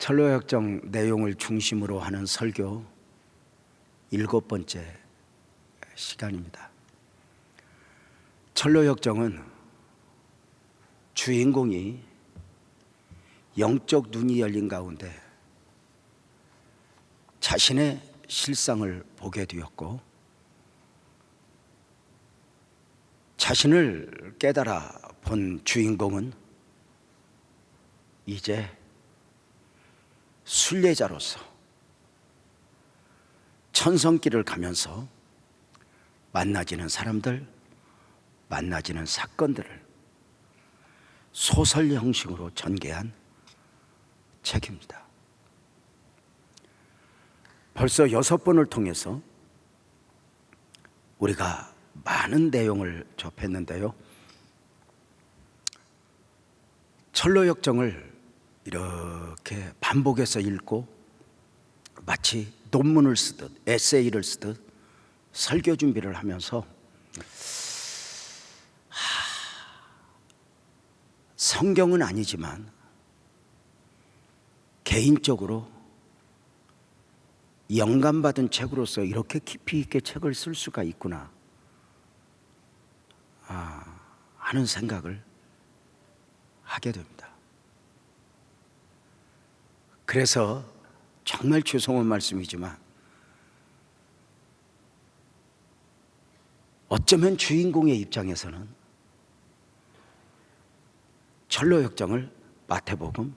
철로역정 내용을 중심으로 하는 설교 7번째 시간입니다. 철로역정은 주인공이 영적 눈이 열린 가운데 자신의 실상을 보게 되었고, 자신을 깨달아 본 주인공은 이제 순례자로서 천성길을 가면서 만나지는 사람들, 만나지는 사건들을 소설 형식으로 전개한 책입니다. 벌써 6번을 통해서 우리가 많은 내용을 접했는데요, 철로역정을 이렇게 반복해서 읽고 마치 논문을 쓰듯 에세이를 쓰듯 설교 준비를 하면서 성경은 아니지만 개인적으로 영감받은 책으로서 이렇게 깊이 있게 책을 쓸 수가 있구나 하는 생각을 하게 됩니다. 그래서 정말 죄송한 말씀이지만 어쩌면 주인공의 입장에서는 철로역정을 마태복음,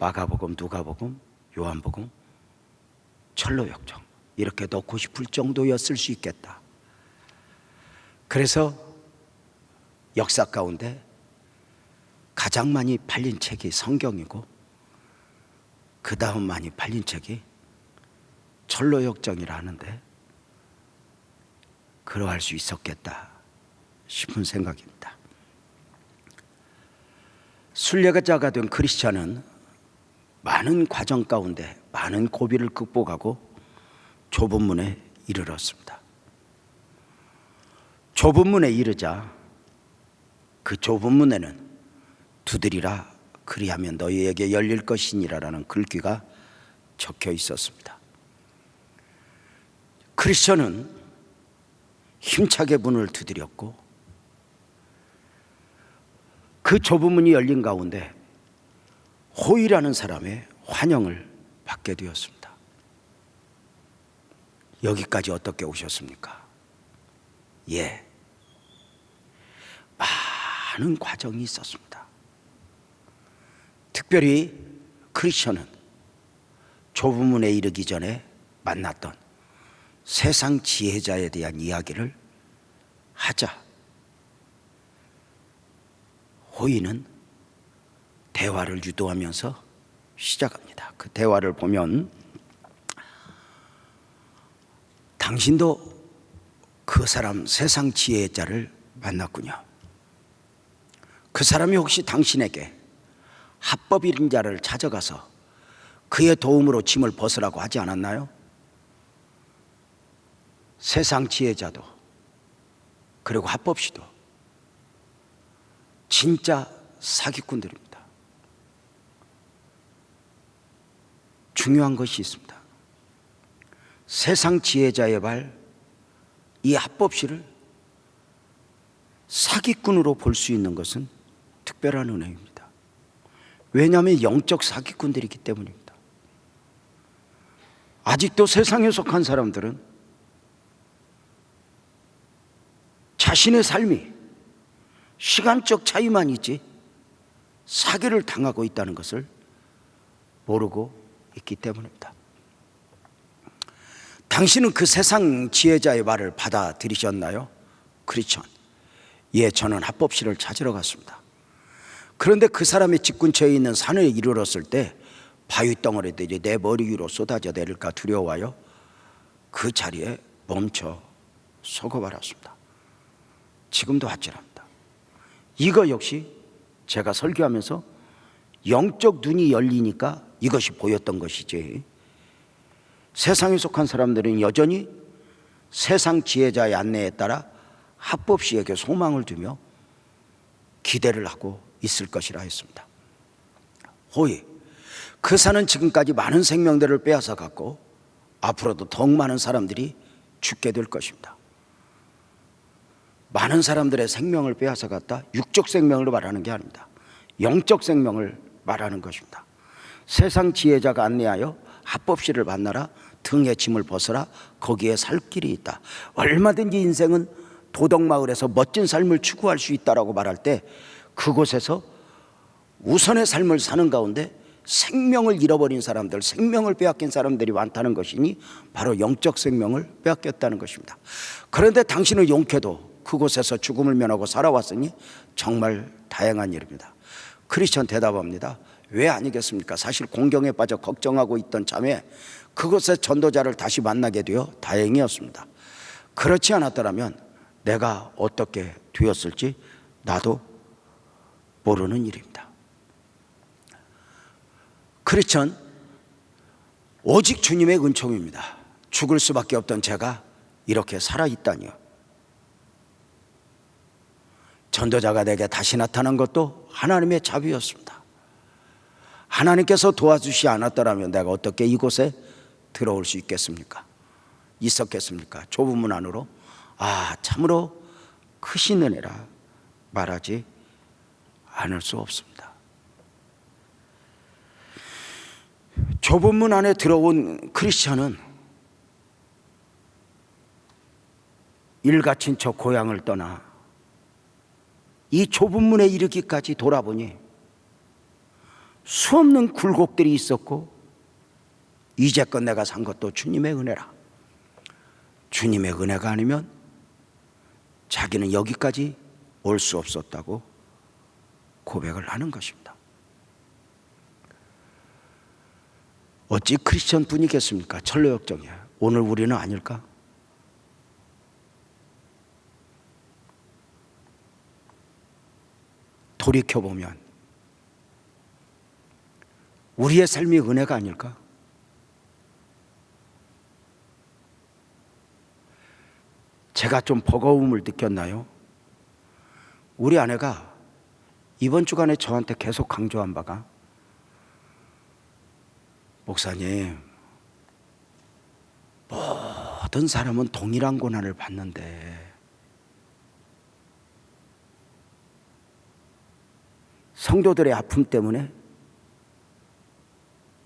마가복음, 누가복음, 요한복음, 철로역정 이렇게 넣고 싶을 정도였을 수 있겠다. 그래서 역사 가운데 가장 많이 팔린 책이 성경이고 그 다음 많이 팔린 책이 철로역정이라 하는데 그러할 수 있었겠다 싶은 생각입니다. 순례자가 된 크리스찬은 많은 과정 가운데 많은 고비를 극복하고 좁은 문에 이르렀습니다. 좁은 문에 이르자 그 좁은 문에는 두드리라 그리하면 너희에게 열릴 것이니라라는 글귀가 적혀 있었습니다. 크리스천은 힘차게 문을 두드렸고 그 좁은 문이 열린 가운데 호이라는 사람의 환영을 받게 되었습니다. 여기까지 어떻게 오셨습니까? 많은 과정이 있었습니다. 특별히 크리스천은 좁은 문에 이르기 전에 만났던 세상 지혜자에 대한 이야기를 하자 호이는 대화를 유도하면서 시작합니다. 그 대화를 보면 당신도 그 사람 세상 지혜자를 만났군요. 그 사람이 혹시 당신에게 합법 잃은 자를 찾아가서 그의 도움으로 짐을 벗으라고 하지 않았나요? 세상 지혜자도 그리고 합법시도 진짜 사기꾼들입니다. 중요한 것이 있습니다. 세상 지혜자의 말, 이 합법시를 사기꾼으로 볼 수 있는 것은 특별한 은혜입니다. 왜냐하면 영적 사기꾼들이기 때문입니다. 아직도 세상에 속한 사람들은 자신의 삶이 시간적 차이만 있지 사기를 당하고 있다는 것을 모르고 있기 때문입니다. 당신은 그 세상 지혜자의 말을 받아들이셨나요? 크리스천, 저는 합법시를 찾으러 갔습니다. 그런데 그 사람의 집 근처에 있는 산에 이르렀을 때 바위 덩어리들이 내 머리 위로 쏟아져 내릴까 두려워하여 그 자리에 멈춰 속어버렸습니다. 지금도 아찔합니다. 이거 역시 제가 설교하면서 영적 눈이 열리니까 이것이 보였던 것이지, 세상에 속한 사람들은 여전히 세상 지혜자의 안내에 따라 합법시에게 소망을 두며 기대를 하고 있을 것이라 했습니다. 호의, 그 산은 지금까지 많은 생명들을 빼앗아 갔고 앞으로도 더욱 많은 사람들이 죽게 될 것입니다. 많은 사람들의 생명을 빼앗아 갔다. 육적 생명을 말하는 게 아닙니다. 영적 생명을 말하는 것입니다. 세상 지혜자가 안내하여 합법시를 만나라. 등의 짐을 벗어라. 거기에 살 길이 있다. 얼마든지 인생은 도덕마을에서 멋진 삶을 추구할 수 있다라고 말할 때 그곳에서 우선의 삶을 사는 가운데 생명을 잃어버린 사람들, 생명을 빼앗긴 사람들이 많다는 것이니 바로 영적 생명을 빼앗겼다는 것입니다. 그런데 당신은 용케도 그곳에서 죽음을 면하고 살아왔으니 정말 다행한 일입니다. 크리스천 대답합니다. 왜 아니겠습니까? 사실 공경에 빠져 걱정하고 있던 참에 그곳에 전도자를 다시 만나게 되어 다행이었습니다. 그렇지 않았더라면 내가 어떻게 되었을지 나도 모르는 일입니다. 크리스천, 오직 주님의 은총입니다. 죽을 수밖에 없던 제가 이렇게 살아있다니요. 전도자가 내게 다시 나타난 것도 하나님의 자비였습니다. 하나님께서 도와주시지 않았더라면 내가 어떻게 이곳에 들어올 수 있었겠습니까? 좁은 문 안으로 참으로 크신 은혜라 말하지 않을 수 없습니다. 좁은 문 안에 들어온 크리스천은 일가친 저 고향을 떠나 이 좁은 문에 이르기까지 돌아보니 수없는 굴곡들이 있었고 이제껏 내가 산 것도 주님의 은혜라. 주님의 은혜가 아니면 자기는 여기까지 올 수 없었다고 고백을 하는 것입니다. 어찌 크리스천 분이겠습니까? 철로역정이에요. 오늘 우리는 아닐까? 돌이켜보면 우리의 삶이 은혜가 아닐까? 제가 좀 버거움을 느꼈나요? 우리 아내가 이번 주간에 저한테 계속 강조한 바가 목사님, 모든 사람은 동일한 고난을 받는데 성도들의 아픔 때문에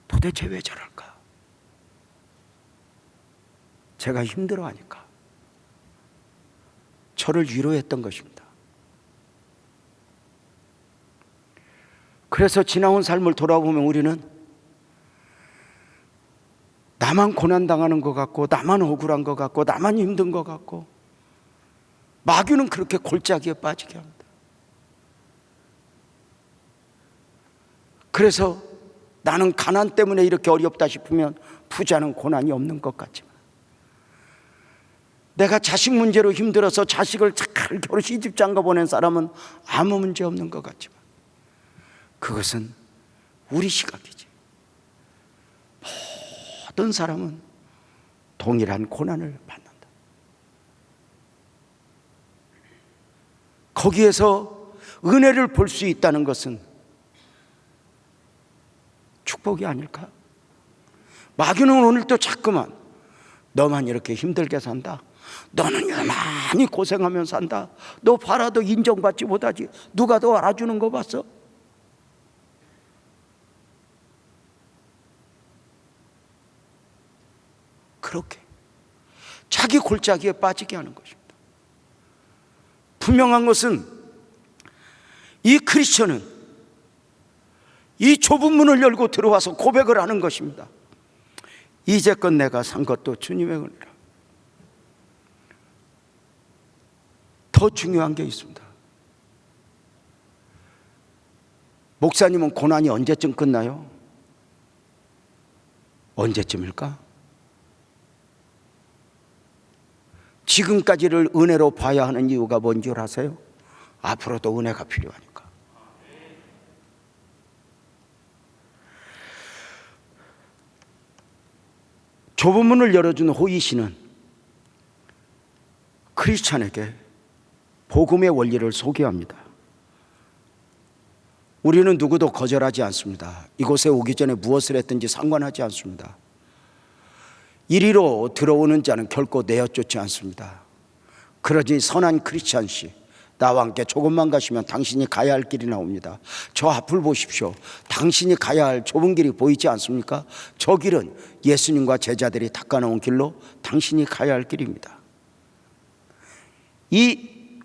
도대체 왜 저럴까? 제가 힘들어하니까 저를 위로했던 것입니다. 그래서 지나온 삶을 돌아보면 우리는 나만 고난당하는 것 같고 나만 억울한 것 같고 나만 힘든 것 같고 마귀는 그렇게 골짜기에 빠지게 합니다. 그래서 나는 가난 때문에 이렇게 어렵다 싶으면 부자는 고난이 없는 것 같지만 내가 자식 문제로 힘들어서 자식을 잘 시집장가 보낸 사람은 아무 문제 없는 것 같지만 그것은 우리 시각이지. 모든 사람은 동일한 고난을 받는다. 거기에서 은혜를 볼 수 있다는 것은 축복이 아닐까? 마귀는 오늘도 자꾸만 너만 이렇게 힘들게 산다. 너는 많이 고생하며 산다. 너 봐라, 너 인정받지 못하지. 누가 너 알아주는 거 봤어? 그렇게 자기 골짜기에 빠지게 하는 것입니다. 분명한 것은 이 크리스천은 이 좁은 문을 열고 들어와서 고백을 하는 것입니다. 이제껏 내가 산 것도 주님의 은혜라. 더 중요한 게 있습니다. 목사님은 고난이 언제쯤 끝나요? 언제쯤일까? 지금까지를 은혜로 봐야 하는 이유가 뭔 줄 아세요? 앞으로도 은혜가 필요하니까. 좁은 문을 열어준 호이시는 크리스찬에게 복음의 원리를 소개합니다. 우리는 누구도 거절하지 않습니다. 이곳에 오기 전에 무엇을 했든지 상관하지 않습니다. 이리로 들어오는 자는 결코 내어쫓지 않습니다. 그러니 선한 크리스찬씨, 나와 함께 조금만 가시면 당신이 가야 할 길이 나옵니다. 저 앞을 보십시오. 당신이 가야 할 좁은 길이 보이지 않습니까? 저 길은 예수님과 제자들이 닦아놓은 길로 당신이 가야 할 길입니다. 이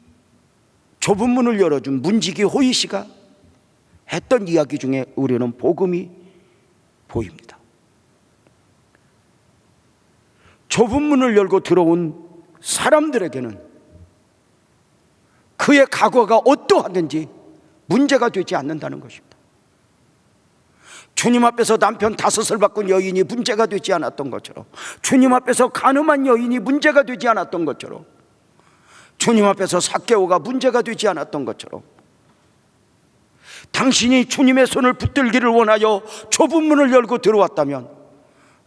좁은 문을 열어준 문지기 호이 씨가 했던 이야기 중에 우리는 복음이 보입니다. 좁은 문을 열고 들어온 사람들에게는 그의 과거가 어떠하든지 문제가 되지 않는다는 것입니다. 주님 앞에서 남편 5을 바꾼 여인이 문제가 되지 않았던 것처럼, 주님 앞에서 간음한 여인이 문제가 되지 않았던 것처럼, 주님 앞에서 삭개오가 문제가 되지 않았던 것처럼, 당신이 주님의 손을 붙들기를 원하여 좁은 문을 열고 들어왔다면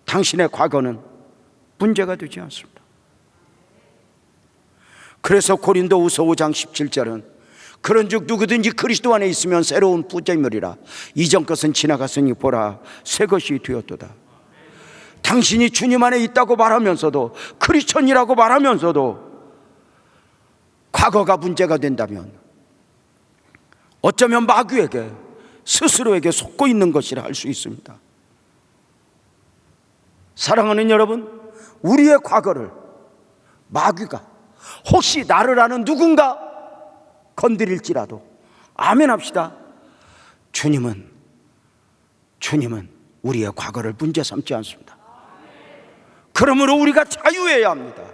당신의 과거는 문제가 되지 않습니다. 그래서 고린도후서 5장 17절은 그런즉 누구든지 그리스도 안에 있으면 새로운 부자물이라 이전 것은 지나갔으니 보라 새 것이 되었도다. 당신이 주님 안에 있다고 말하면서도, 크리스천이라고 말하면서도 과거가 문제가 된다면 어쩌면 마귀에게, 스스로에게 속고 있는 것이라 할 수 있습니다. 사랑하는 여러분, 우리의 과거를 마귀가 혹시 나를 아는 누군가 건드릴지라도 아멘 합시다. 주님은 우리의 과거를 문제 삼지 않습니다. 그러므로 우리가 자유해야 합니다.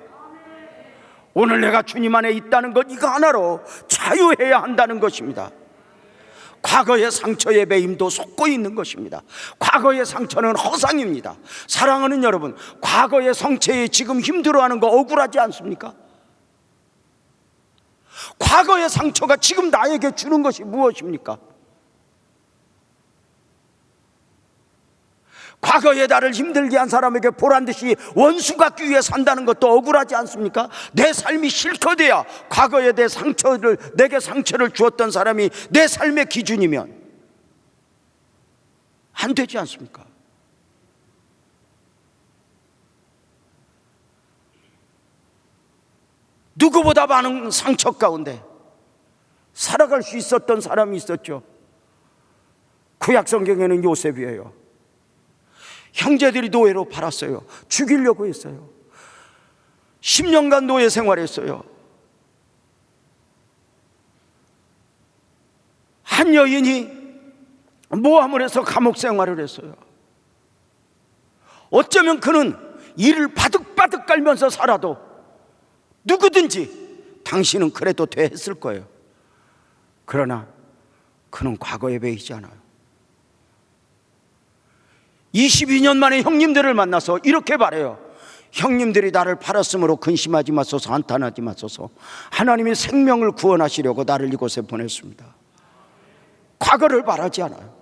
오늘 내가 주님 안에 있다는 것, 이거 하나로 자유해야 한다는 것입니다. 과거의 상처의 배임도 속고 있는 것입니다. 과거의 상처는 허상입니다. 사랑하는 여러분, 과거의 상처에 지금 힘들어하는 거 억울하지 않습니까? 과거의 상처가 지금 나에게 주는 것이 무엇입니까? 과거에 나를 힘들게 한 사람에게 보란듯이 원수 갖기 위해 산다는 것도 억울하지 않습니까? 내 삶이 실컷해야 과거에 내게 상처를 주었던 사람이 내 삶의 기준이면 안 되지 않습니까? 누구보다 많은 상처 가운데 살아갈 수 있었던 사람이 있었죠. 구약 성경에는 요셉이에요. 형제들이 노예로 팔았어요. 죽이려고 했어요. 10년간 노예 생활했어요. 한 여인이 모함을 해서 감옥 생활을 했어요. 어쩌면 그는 이를 바득바득 깔면서 살아도 누구든지 당신은 그래도 돼 했을 거예요. 그러나 그는 과거에 배이지 않아요. 22년 만에 형님들을 만나서 이렇게 말해요. 형님들이 나를 팔았으므로 근심하지 마소서, 한탄하지 마소서. 하나님이 생명을 구원하시려고 나를 이곳에 보냈습니다. 과거를 말하지 않아요.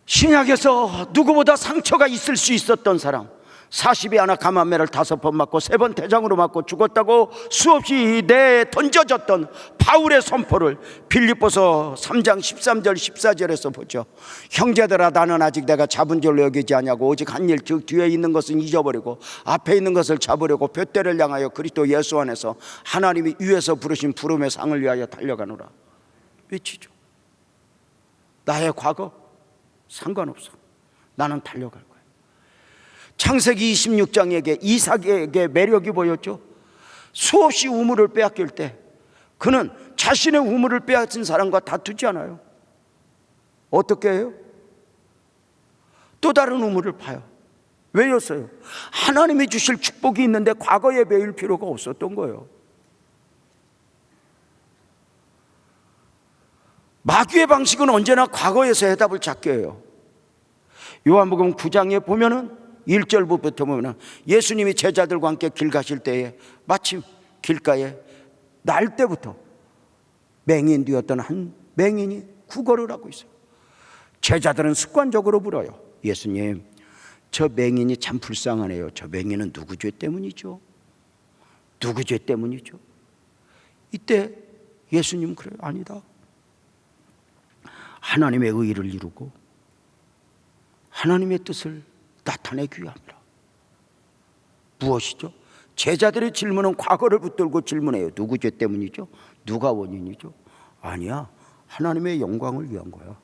신약에서 누구보다 상처가 있을 수 있었던 사람, 40에 하나 감암매를 5번 맞고 3번 대장으로 맞고 죽었다고 수없이 내던져졌던 바울의 선포를 빌립보서 3장 13절 14절에서 보죠. 형제들아, 나는 아직 내가 잡은 줄로 여기지 아니하고 오직 한 일, 즉 뒤에 있는 것은 잊어버리고 앞에 있는 것을 잡으려고 둯대를 향하여 그리스도 예수 안에서 하나님이 위에서 부르신 부름의 상을 위하여 달려가노라. 외치죠. 나의 과거 상관없어. 나는 달려갈 거야. 창세기 26장에게 이삭에게 매력이 보였죠. 수없이 우물을 빼앗길 때 그는 자신의 우물을 빼앗은 사람과 다투지 않아요. 어떻게 해요? 또 다른 우물을 파요. 왜였어요? 하나님이 주실 축복이 있는데 과거에 매일 필요가 없었던 거예요. 마귀의 방식은 언제나 과거에서 해답을 찾게 해요. 요한복음 9장에 보면은 1절부터 보면 예수님이 제자들과 함께 길 가실 때에 마침 길가에 날 때부터 맹인 되었던 한 맹인이 구걸을 하고 있어요. 제자들은 습관적으로 물어요. 예수님, 저 맹인이 참 불쌍하네요. 저 맹인은 누구 죄 때문이죠? 누구 죄 때문이죠? 이때 예수님 그래요? 아니다. 하나님의 의를 이루고 하나님의 뜻을 나타내기 위함이라. 무엇이죠? 제자들의 질문은 과거를 붙들고 질문해요. 누구 죄 때문이죠? 누가 원인이죠? 아니야, 하나님의 영광을 위한 거야.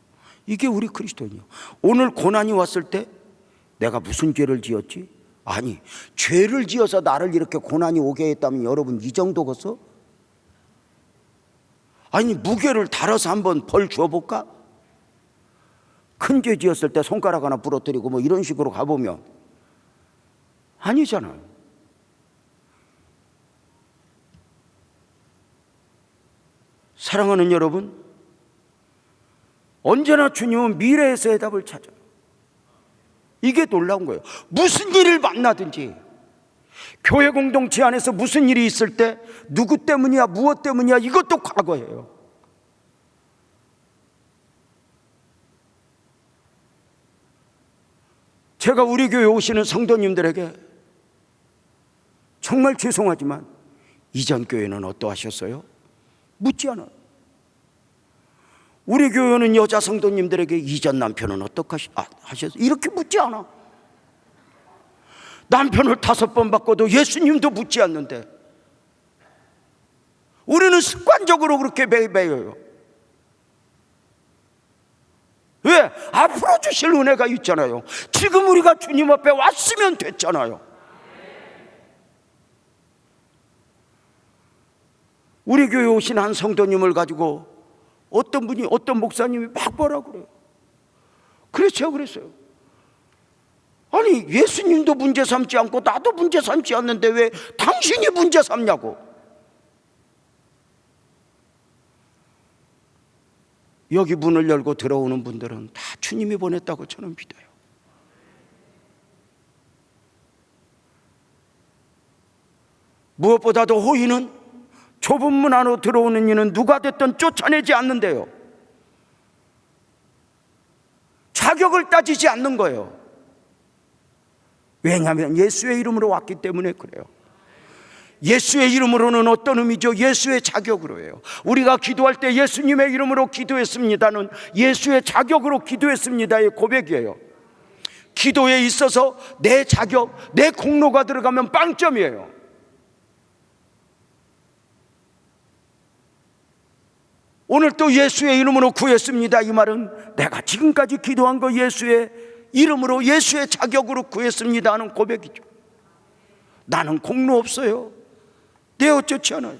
이게 우리 그리스도인이요. 오늘 고난이 왔을 때 내가 무슨 죄를 지었지? 아니, 죄를 지어서 나를 이렇게 고난이 오게 했다면 여러분 이 정도겠어? 아니, 무게를 달아서 한번 벌 줘볼까? 큰 죄 지었을 때 손가락 하나 부러뜨리고 뭐 이런 식으로 가보면 아니잖아요. 사랑하는 여러분, 언제나 주님은 미래에서의 답을 찾아요. 이게 놀라운 거예요. 무슨 일을 만나든지 교회 공동체 안에서 무슨 일이 있을 때 누구 때문이야, 무엇 때문이야, 이것도 과거예요. 제가 우리 교회 오시는 성도님들에게 정말 죄송하지만 이전 교회는 어떠하셨어요? 묻지 않아요. 우리 교회는 여자 성도님들에게 이전 남편은 어떻게 하셨어요? 이렇게 묻지 않아. 남편을 5번 바꿔도 예수님도 묻지 않는데 우리는 습관적으로 그렇게 매여요. 왜? 앞으로 주실 은혜가 있잖아요. 지금 우리가 주님 앞에 왔으면 됐잖아요. 우리 교회 오신 한 성도님을 가지고 어떤 분이, 어떤 목사님이 막 뭐라 그래요. 그렇죠, 그랬어요. 아니, 예수님도 문제 삼지 않고 나도 문제 삼지 않는데 왜 당신이 문제 삼냐고. 여기 문을 열고 들어오는 분들은 다 주님이 보냈다고 저는 믿어요. 무엇보다도 호의는 좁은 문 안으로 들어오는 이는 누가 됐든 쫓아내지 않는데요, 자격을 따지지 않는 거예요. 왜냐하면 예수의 이름으로 왔기 때문에 그래요. 예수의 이름으로는 어떤 의미죠? 예수의 자격으로 해요. 우리가 기도할 때 예수님의 이름으로 기도했습니다는 예수의 자격으로 기도했습니다의 고백이에요. 기도에 있어서 내 자격, 내 공로가 들어가면 빵점이에요. 오늘 또 예수의 이름으로 구했습니다, 이 말은 내가 지금까지 기도한 거 예수의 이름으로, 예수의 자격으로 구했습니다 하는 고백이죠. 나는 공로 없어요. 내 어쩌지 않아요.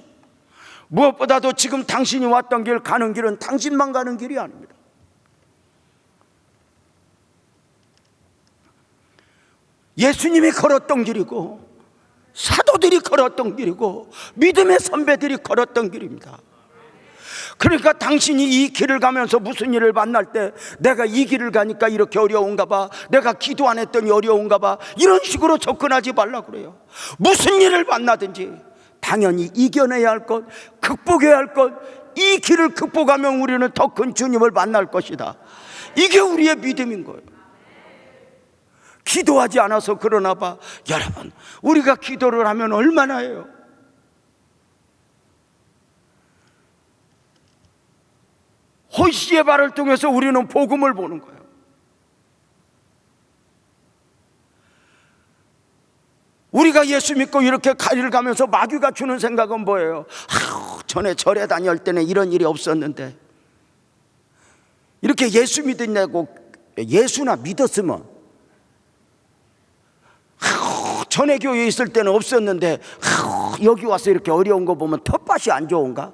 무엇보다도 지금 당신이 왔던 길, 가는 길은 당신만 가는 길이 아닙니다. 예수님이 걸었던 길이고 사도들이 걸었던 길이고 믿음의 선배들이 걸었던 길입니다. 그러니까 당신이 이 길을 가면서 무슨 일을 만날 때 내가 이 길을 가니까 이렇게 어려운가 봐, 내가 기도 안 했더니 어려운가 봐, 이런 식으로 접근하지 말라고 그래요. 무슨 일을 만나든지 당연히 이겨내야 할 것, 극복해야 할 것, 이 길을 극복하면 우리는 더 큰 주님을 만날 것이다. 이게 우리의 믿음인 거예요. 기도하지 않아서 그러나 봐. 여러분, 우리가 기도를 하면 얼마나 해요? 호시의 발을 통해서 우리는 복음을 보는 거예요. 우리가 예수 믿고 이렇게 가리를 가면서 마귀가 주는 생각은 뭐예요? 전에 절에 다닐 때는 이런 일이 없었는데, 이렇게 예수 믿었냐고, 예수나 믿었으면 전에 교회에 있을 때는 없었는데 여기 와서 이렇게 어려운 거 보면 텃밭이 안 좋은가?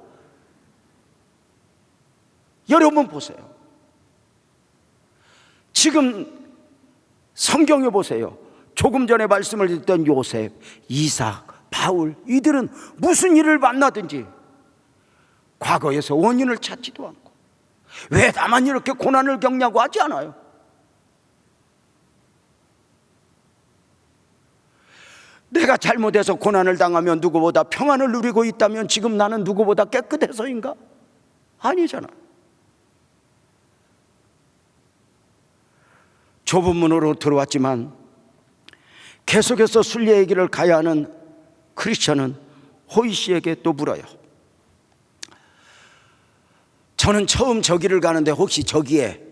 여러분 보세요. 지금 성경에 보세요. 조금 전에 말씀을 드렸던 요셉, 이삭, 바울, 이들은 무슨 일을 만나든지 과거에서 원인을 찾지도 않고 왜 나만 이렇게 고난을 겪냐고 하지 않아요. 내가 잘못해서 고난을 당하면 누구보다 평안을 누리고 있다면 지금 나는 누구보다 깨끗해서인가? 아니잖아. 좁은 문으로 들어왔지만 계속해서 순례의 길을 가야 하는 크리스천은 호이 씨에게 또 물어요. 저는 처음 저기를 가는데 혹시 저기에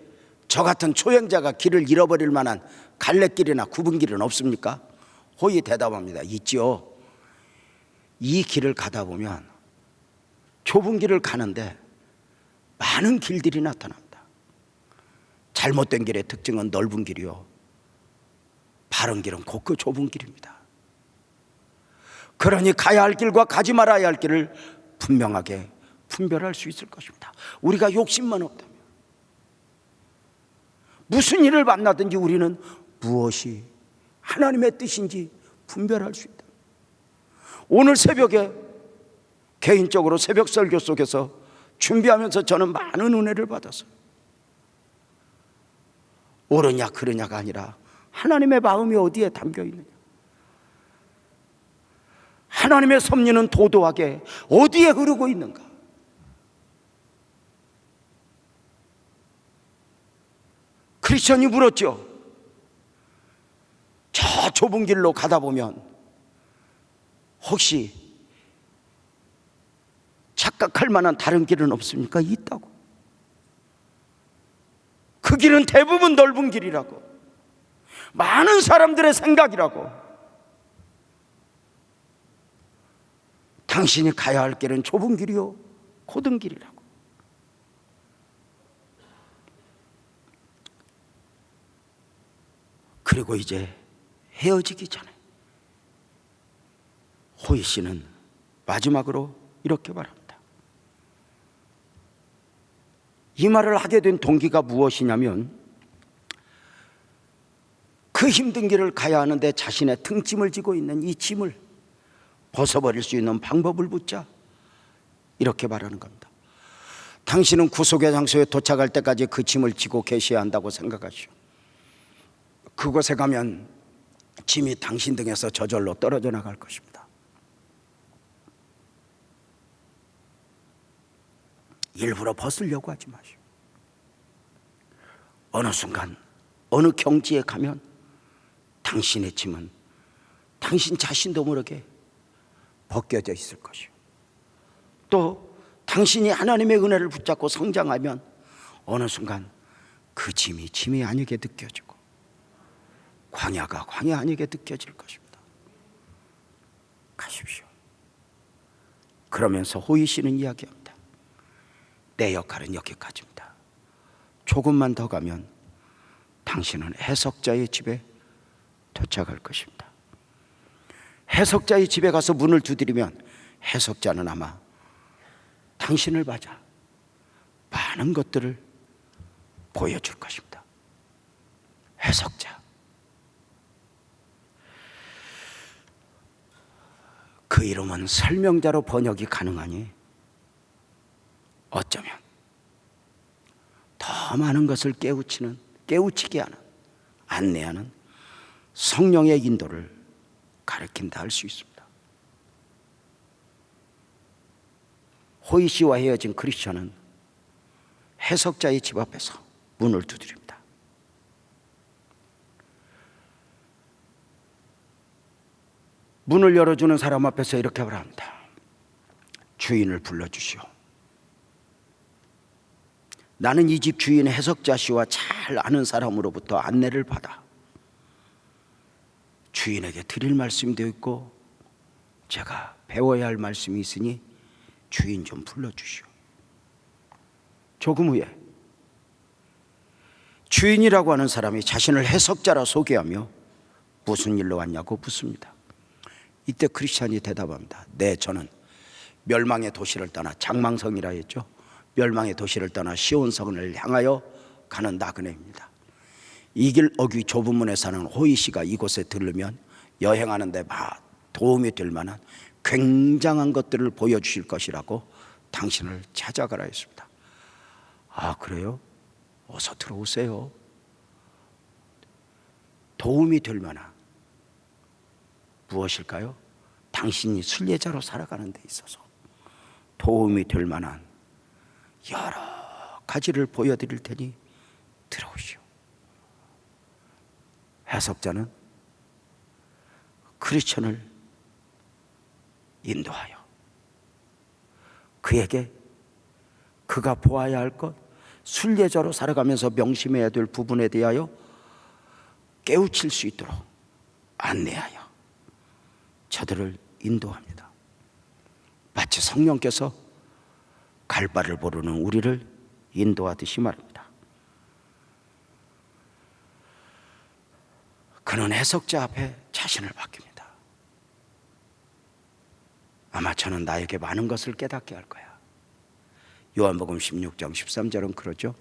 저 같은 초행자가 길을 잃어버릴 만한 갈래길이나 굽은 길은 없습니까? 호의 대답합니다. 있지요. 이 길을 가다 보면 좁은 길을 가는데 많은 길들이 나타납니다. 잘못된 길의 특징은 넓은 길이요, 바른 길은 곧 그 좁은 길입니다. 그러니 가야 할 길과 가지 말아야 할 길을 분명하게 분별할 수 있을 것입니다. 우리가 욕심만 없다면, 무슨 일을 만나든지 우리는 무엇이 하나님의 뜻인지 분별할 수 있다. 오늘 새벽에 개인적으로 새벽 설교 속에서 준비하면서 저는 많은 은혜를 받았어요. 옳으냐 그르냐가 아니라 하나님의 마음이 어디에 담겨 있느냐, 하나님의 섭리는 도도하게 어디에 흐르고 있는가. 크리스천이 물었죠. 저 좁은 길로 가다 보면 혹시 착각할 만한 다른 길은 없습니까? 있다고. 그 길은 대부분 넓은 길이라고, 많은 사람들의 생각이라고. 당신이 가야 할 길은 좁은 길이요, 고든 길이라고. 그리고 이제 헤어지기 전에 호이 씨는 마지막으로 이렇게 말합니다. 이 말을 하게 된 동기가 무엇이냐면, 그 힘든 길을 가야 하는데 자신의 등짐을 지고 있는 이 짐을 벗어버릴 수 있는 방법을 묻자 이렇게 말하는 겁니다. 당신은 구속의 장소에 도착할 때까지 그 짐을 지고 계셔야 한다고 생각하시오. 그곳에 가면 짐이 당신 등에서 저절로 떨어져 나갈 것입니다. 일부러 벗으려고 하지 마시오. 어느 순간 어느 경지에 가면 당신의 짐은 당신 자신도 모르게 벗겨져 있을 것이요, 또 당신이 하나님의 은혜를 붙잡고 성장하면 어느 순간 그 짐이 짐이 아니게 느껴지고 광야가 광야 아니게 느껴질 것입니다. 가십시오. 그러면서 호이 씨는 이야기합니다. 내 역할은 여기까지입니다. 조금만 더 가면 당신은 해석자의 집에 도착할 것입니다. 해석자의 집에 가서 문을 두드리면 해석자는 아마 당신을 맞아 많은 것들을 보여줄 것입니다. 해석자. 그 이름은 설명자로 번역이 가능하니 어쩌면 더 많은 것을 깨우치게 하는, 안내하는 성령의 인도를 가르친다 할 수 있습니다. 호이 씨와 헤어진 크리스천은 해석자의 집 앞에서 문을 두드립니다. 문을 열어주는 사람 앞에서 이렇게 말합니다. 주인을 불러주시오. 나는 이 집 주인 해석자 씨와 잘 아는 사람으로부터 안내를 받아 주인에게 드릴 말씀도 있고 제가 배워야 할 말씀이 있으니 주인 좀 불러주시오. 조금 후에 주인이라고 하는 사람이 자신을 해석자라 소개하며 무슨 일로 왔냐고 묻습니다. 이때 크리스찬이 대답합니다. 네, 저는 멸망의 도시를 떠나, 장망성이라 했죠, 멸망의 도시를 떠나 시온성을 향하여 가는 나그네입니다. 이 길 어귀 좁은 문에 사는 호이 씨가 이곳에 들르면 여행하는 데 도움이 될 만한 굉장한 것들을 보여주실 것이라고 당신을 찾아가라 했습니다. 아, 그래요? 어서 들어오세요. 도움이 될 만한 무엇일까요? 당신이 순례자로 살아가는 데 있어서 도움이 될 만한 여러 가지를 보여드릴 테니 들어오시오. 해석자는 크리스천을 인도하여 그에게 그가 보아야 할 것, 순례자로 살아가면서 명심해야 될 부분에 대하여 깨우칠 수 있도록 안내하여 저들을 인도합니다. 마치 성령께서 갈 바를 모르는 우리를 인도하듯이 말입니다. 그는 해석자 앞에 자신을 맡깁니다. 아마 저는 나에게 많은 것을 깨닫게 할 거야. 요한복음 16장 13절은 그러죠.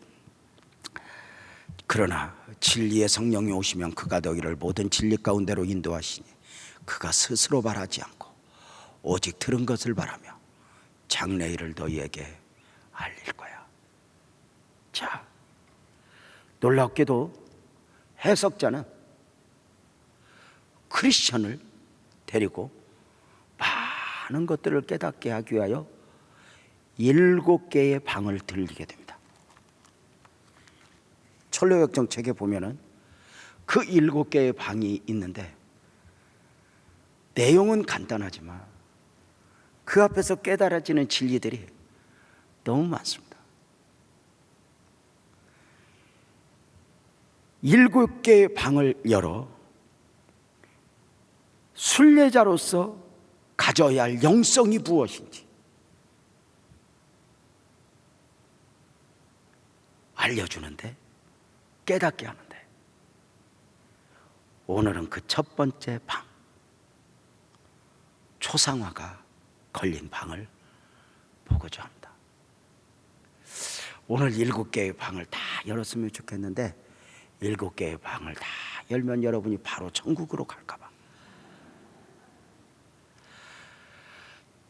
그러나 진리의 성령이 오시면 그가 너희를 모든 진리 가운데로 인도하시니 그가 스스로 말하지 않고 오직 들은 것을 말하며 장래일을 너희에게 알릴 거야. 자, 놀랍게도 해석자는 크리스천을 데리고 많은 것들을 깨닫게 하기 위하여 7개의 방을 들리게 됩니다. 철로역정 책에 보면은 그 7개의 방이 있는데 내용은 간단하지만 그 앞에서 깨달아지는 진리들이 너무 많습니다. 7개의 방을 열어 순례자로서 가져야 할 영성이 무엇인지 알려주는데, 깨닫게 하는데, 오늘은 그 첫 번째 방, 초상화가 걸린 방을 보고자 합니다. 오늘 7개의 방을 다 열었으면 좋겠는데 7개의 방을 다 열면 여러분이 바로 천국으로 갈까봐.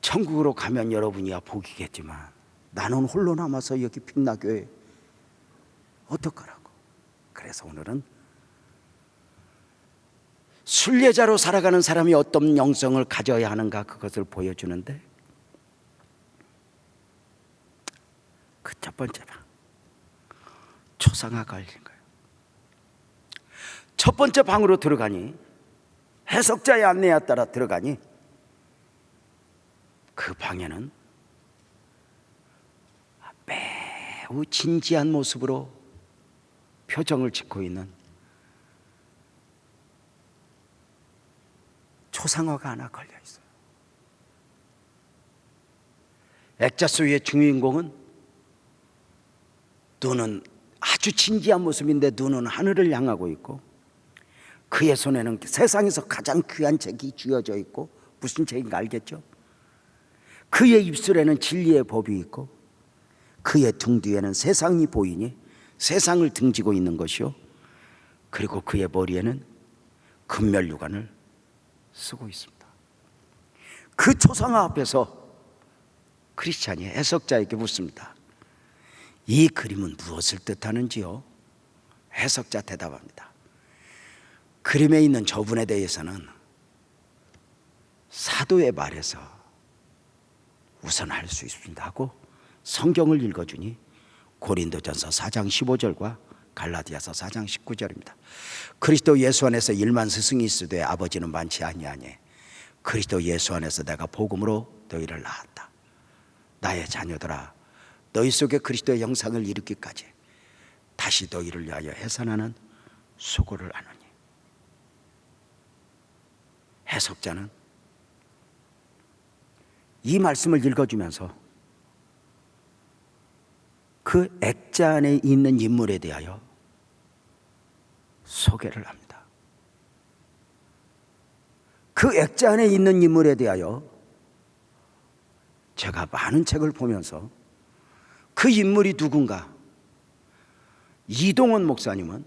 천국으로 가면 여러분이야 복이겠지만 나는 홀로 남아서 여기 빛나교회 어떡하라고. 그래서 오늘은 순례자로 살아가는 사람이 어떤 영성을 가져야 하는가, 그것을 보여주는데, 그 첫 번째 방, 초상화가 걸린 거예요. 첫 번째 방으로 들어가니, 해석자의 안내에 따라 들어가니 그 방에는 매우 진지한 모습으로 표정을 짓고 있는 초상화가 하나 걸려 있어요. 액자소위의 주인공은 눈은 아주 진지한 모습인데 눈은 하늘을 향하고 있고, 그의 손에는 세상에서 가장 귀한 책이 쥐어져 있고, 무슨 책인가 알겠죠? 그의 입술에는 진리의 법이 있고, 그의 등 뒤에는 세상이 보이니 세상을 등지고 있는 것이요, 그리고 그의 머리에는 금멸류관을 쓰고 있습니다. 그 초상화 앞에서 크리스찬이 해석자에게 묻습니다. 이 그림은 무엇을 뜻하는지요? 해석자 대답합니다. 그림에 있는 저분에 대해서는 사도의 말에서 우선 할 수 있습니다 하고 성경을 읽어주니 고린도전서 4장 15절과 갈라디아서 4장 19절입니다. 그리스도 예수 안에서 1만 스승이 있으되 아버지는 많지 아니하니 그리스도 예수 안에서 내가 복음으로 너희를 낳았다. 나의 자녀들아, 너희 속에 그리스도의 형상을 이루기까지 다시 너희를 위하여 해산하는 수고를 하느니. 해석자는 이 말씀을 읽어주면서 그 액자 안에 있는 인물에 대하여 소개를 합니다. 그 액자 안에 있는 인물에 대하여 제가 많은 책을 보면서 그 인물이 누군가, 이동원 목사님은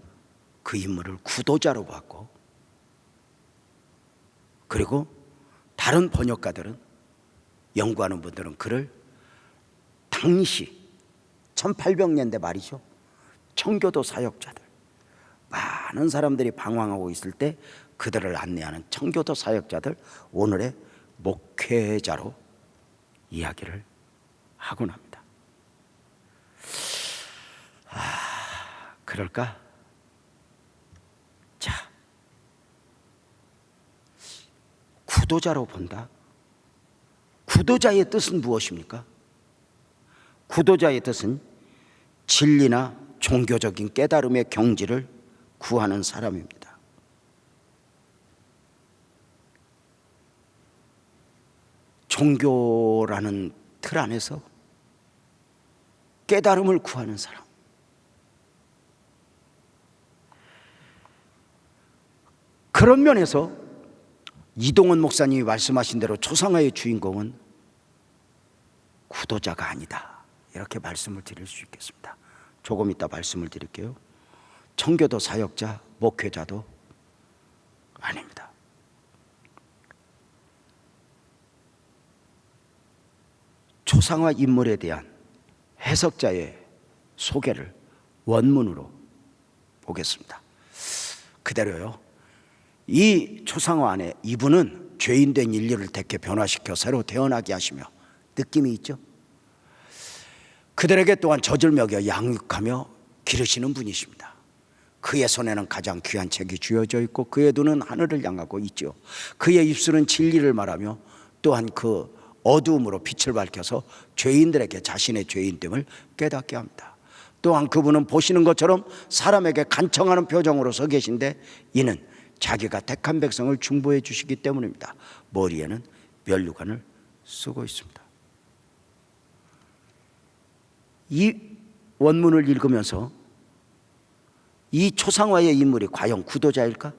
그 인물을 구도자로 봤고, 그리고 다른 번역가들은, 연구하는 분들은 그를 당시 1800년대 말이죠, 청교도 사역자들, 많은 사람들이 방황하고 있을 때 그들을 안내하는 청교도 사역자들, 오늘의 목회자로 이야기를 하곤 합니다. 그럴까? 자, 구도자로 본다. 구도자의 뜻은 무엇입니까? 구도자의 뜻은 진리나 종교적인 깨달음의 경지를 구하는 사람입니다. 종교라는 틀 안에서 깨달음을 구하는 사람. 그런 면에서 이동원 목사님이 말씀하신 대로 초상화의 주인공은 구도자가 아니다, 이렇게 말씀을 드릴 수 있겠습니다. 조금 이따 말씀을 드릴게요. 청교도 사역자, 목회자도 아닙니다. 초상화 인물에 대한 해석자의 소개를 원문으로 보겠습니다. 그대로요. 이 초상화 안에 이분은 죄인된 인류를 대개 변화시켜 새로 태어나게 하시며, 느낌이 있죠? 그들에게 또한 젖을 먹여 양육하며 기르시는 분이십니다. 그의 손에는 가장 귀한 책이 쥐어져 있고 그의 눈은 하늘을 향하고 있죠. 그의 입술은 진리를 말하며 또한 그 어두움으로 빛을 밝혀서 죄인들에게 자신의 죄인됨을 깨닫게 합니다. 또한 그분은 보시는 것처럼 사람에게 간청하는 표정으로 서 계신데 이는 자기가 택한 백성을 중보해 주시기 때문입니다. 머리에는 면류관을 쓰고 있습니다. 이 원문을 읽으면서 이 초상화의 인물이 과연 구도자일까?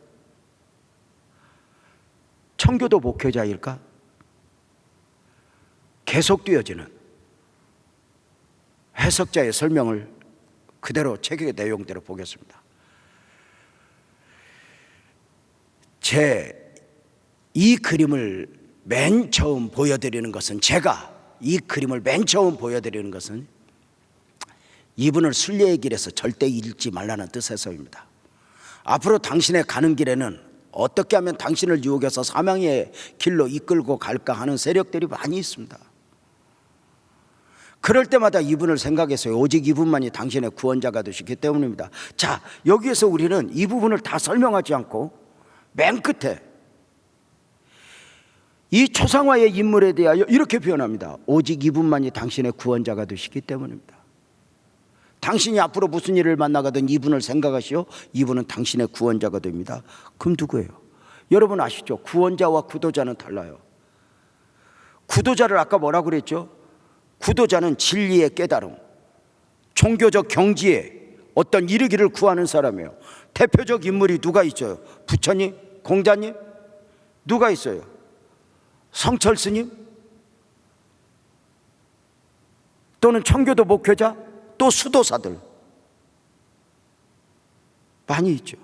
청교도 목회자일까? 계속되어지는 해석자의 설명을 그대로 책의 내용대로 보겠습니다. 이 그림을 맨 처음 보여드리는 것은, 제가 이 그림을 맨 처음 보여드리는 것은 이분을 순례의 길에서 절대 잃지 말라는 뜻에서입니다. 앞으로 당신의 가는 길에는 어떻게 하면 당신을 유혹해서 사망의 길로 이끌고 갈까 하는 세력들이 많이 있습니다. 그럴 때마다 이분을 생각했어요. 오직 이분만이 당신의 구원자가 되시기 때문입니다. 자, 여기에서 우리는 이 부분을 다 설명하지 않고 맨 끝에 이 초상화의 인물에 대하여 이렇게 표현합니다. 오직 이분만이 당신의 구원자가 되시기 때문입니다. 당신이 앞으로 무슨 일을 만나가든 이분을 생각하시오. 이분은 당신의 구원자가 됩니다. 그럼 누구예요? 여러분 아시죠? 구원자와 구도자는 달라요. 구도자를 아까 뭐라고 그랬죠? 구도자는 진리의 깨달음, 종교적 경지에 어떤 이르기를 구하는 사람이에요. 대표적 인물이 누가 있어요? 부처님? 공자님? 누가 있어요? 성철 스님? 또는 청교도 목회자? 또 수도사들 많이 있죠.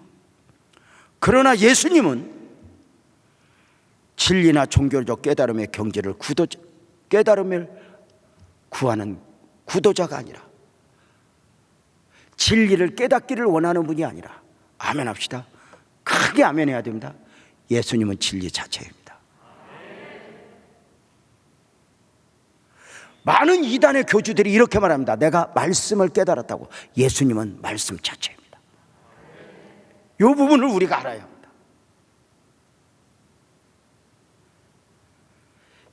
그러나 예수님은 진리나 종교적 깨달음의 경지를 깨달음을 구하는 구도자가 아니라, 진리를 깨닫기를 원하는 분이 아니라, 아멘 합시다. 크게 아멘 해야 됩니다. 예수님은 진리 자체입니다. 많은 이단의 교주들이 이렇게 말합니다. 내가 말씀을 깨달았다고. 예수님은 말씀 자체입니다. 이 부분을 우리가 알아야 합니다.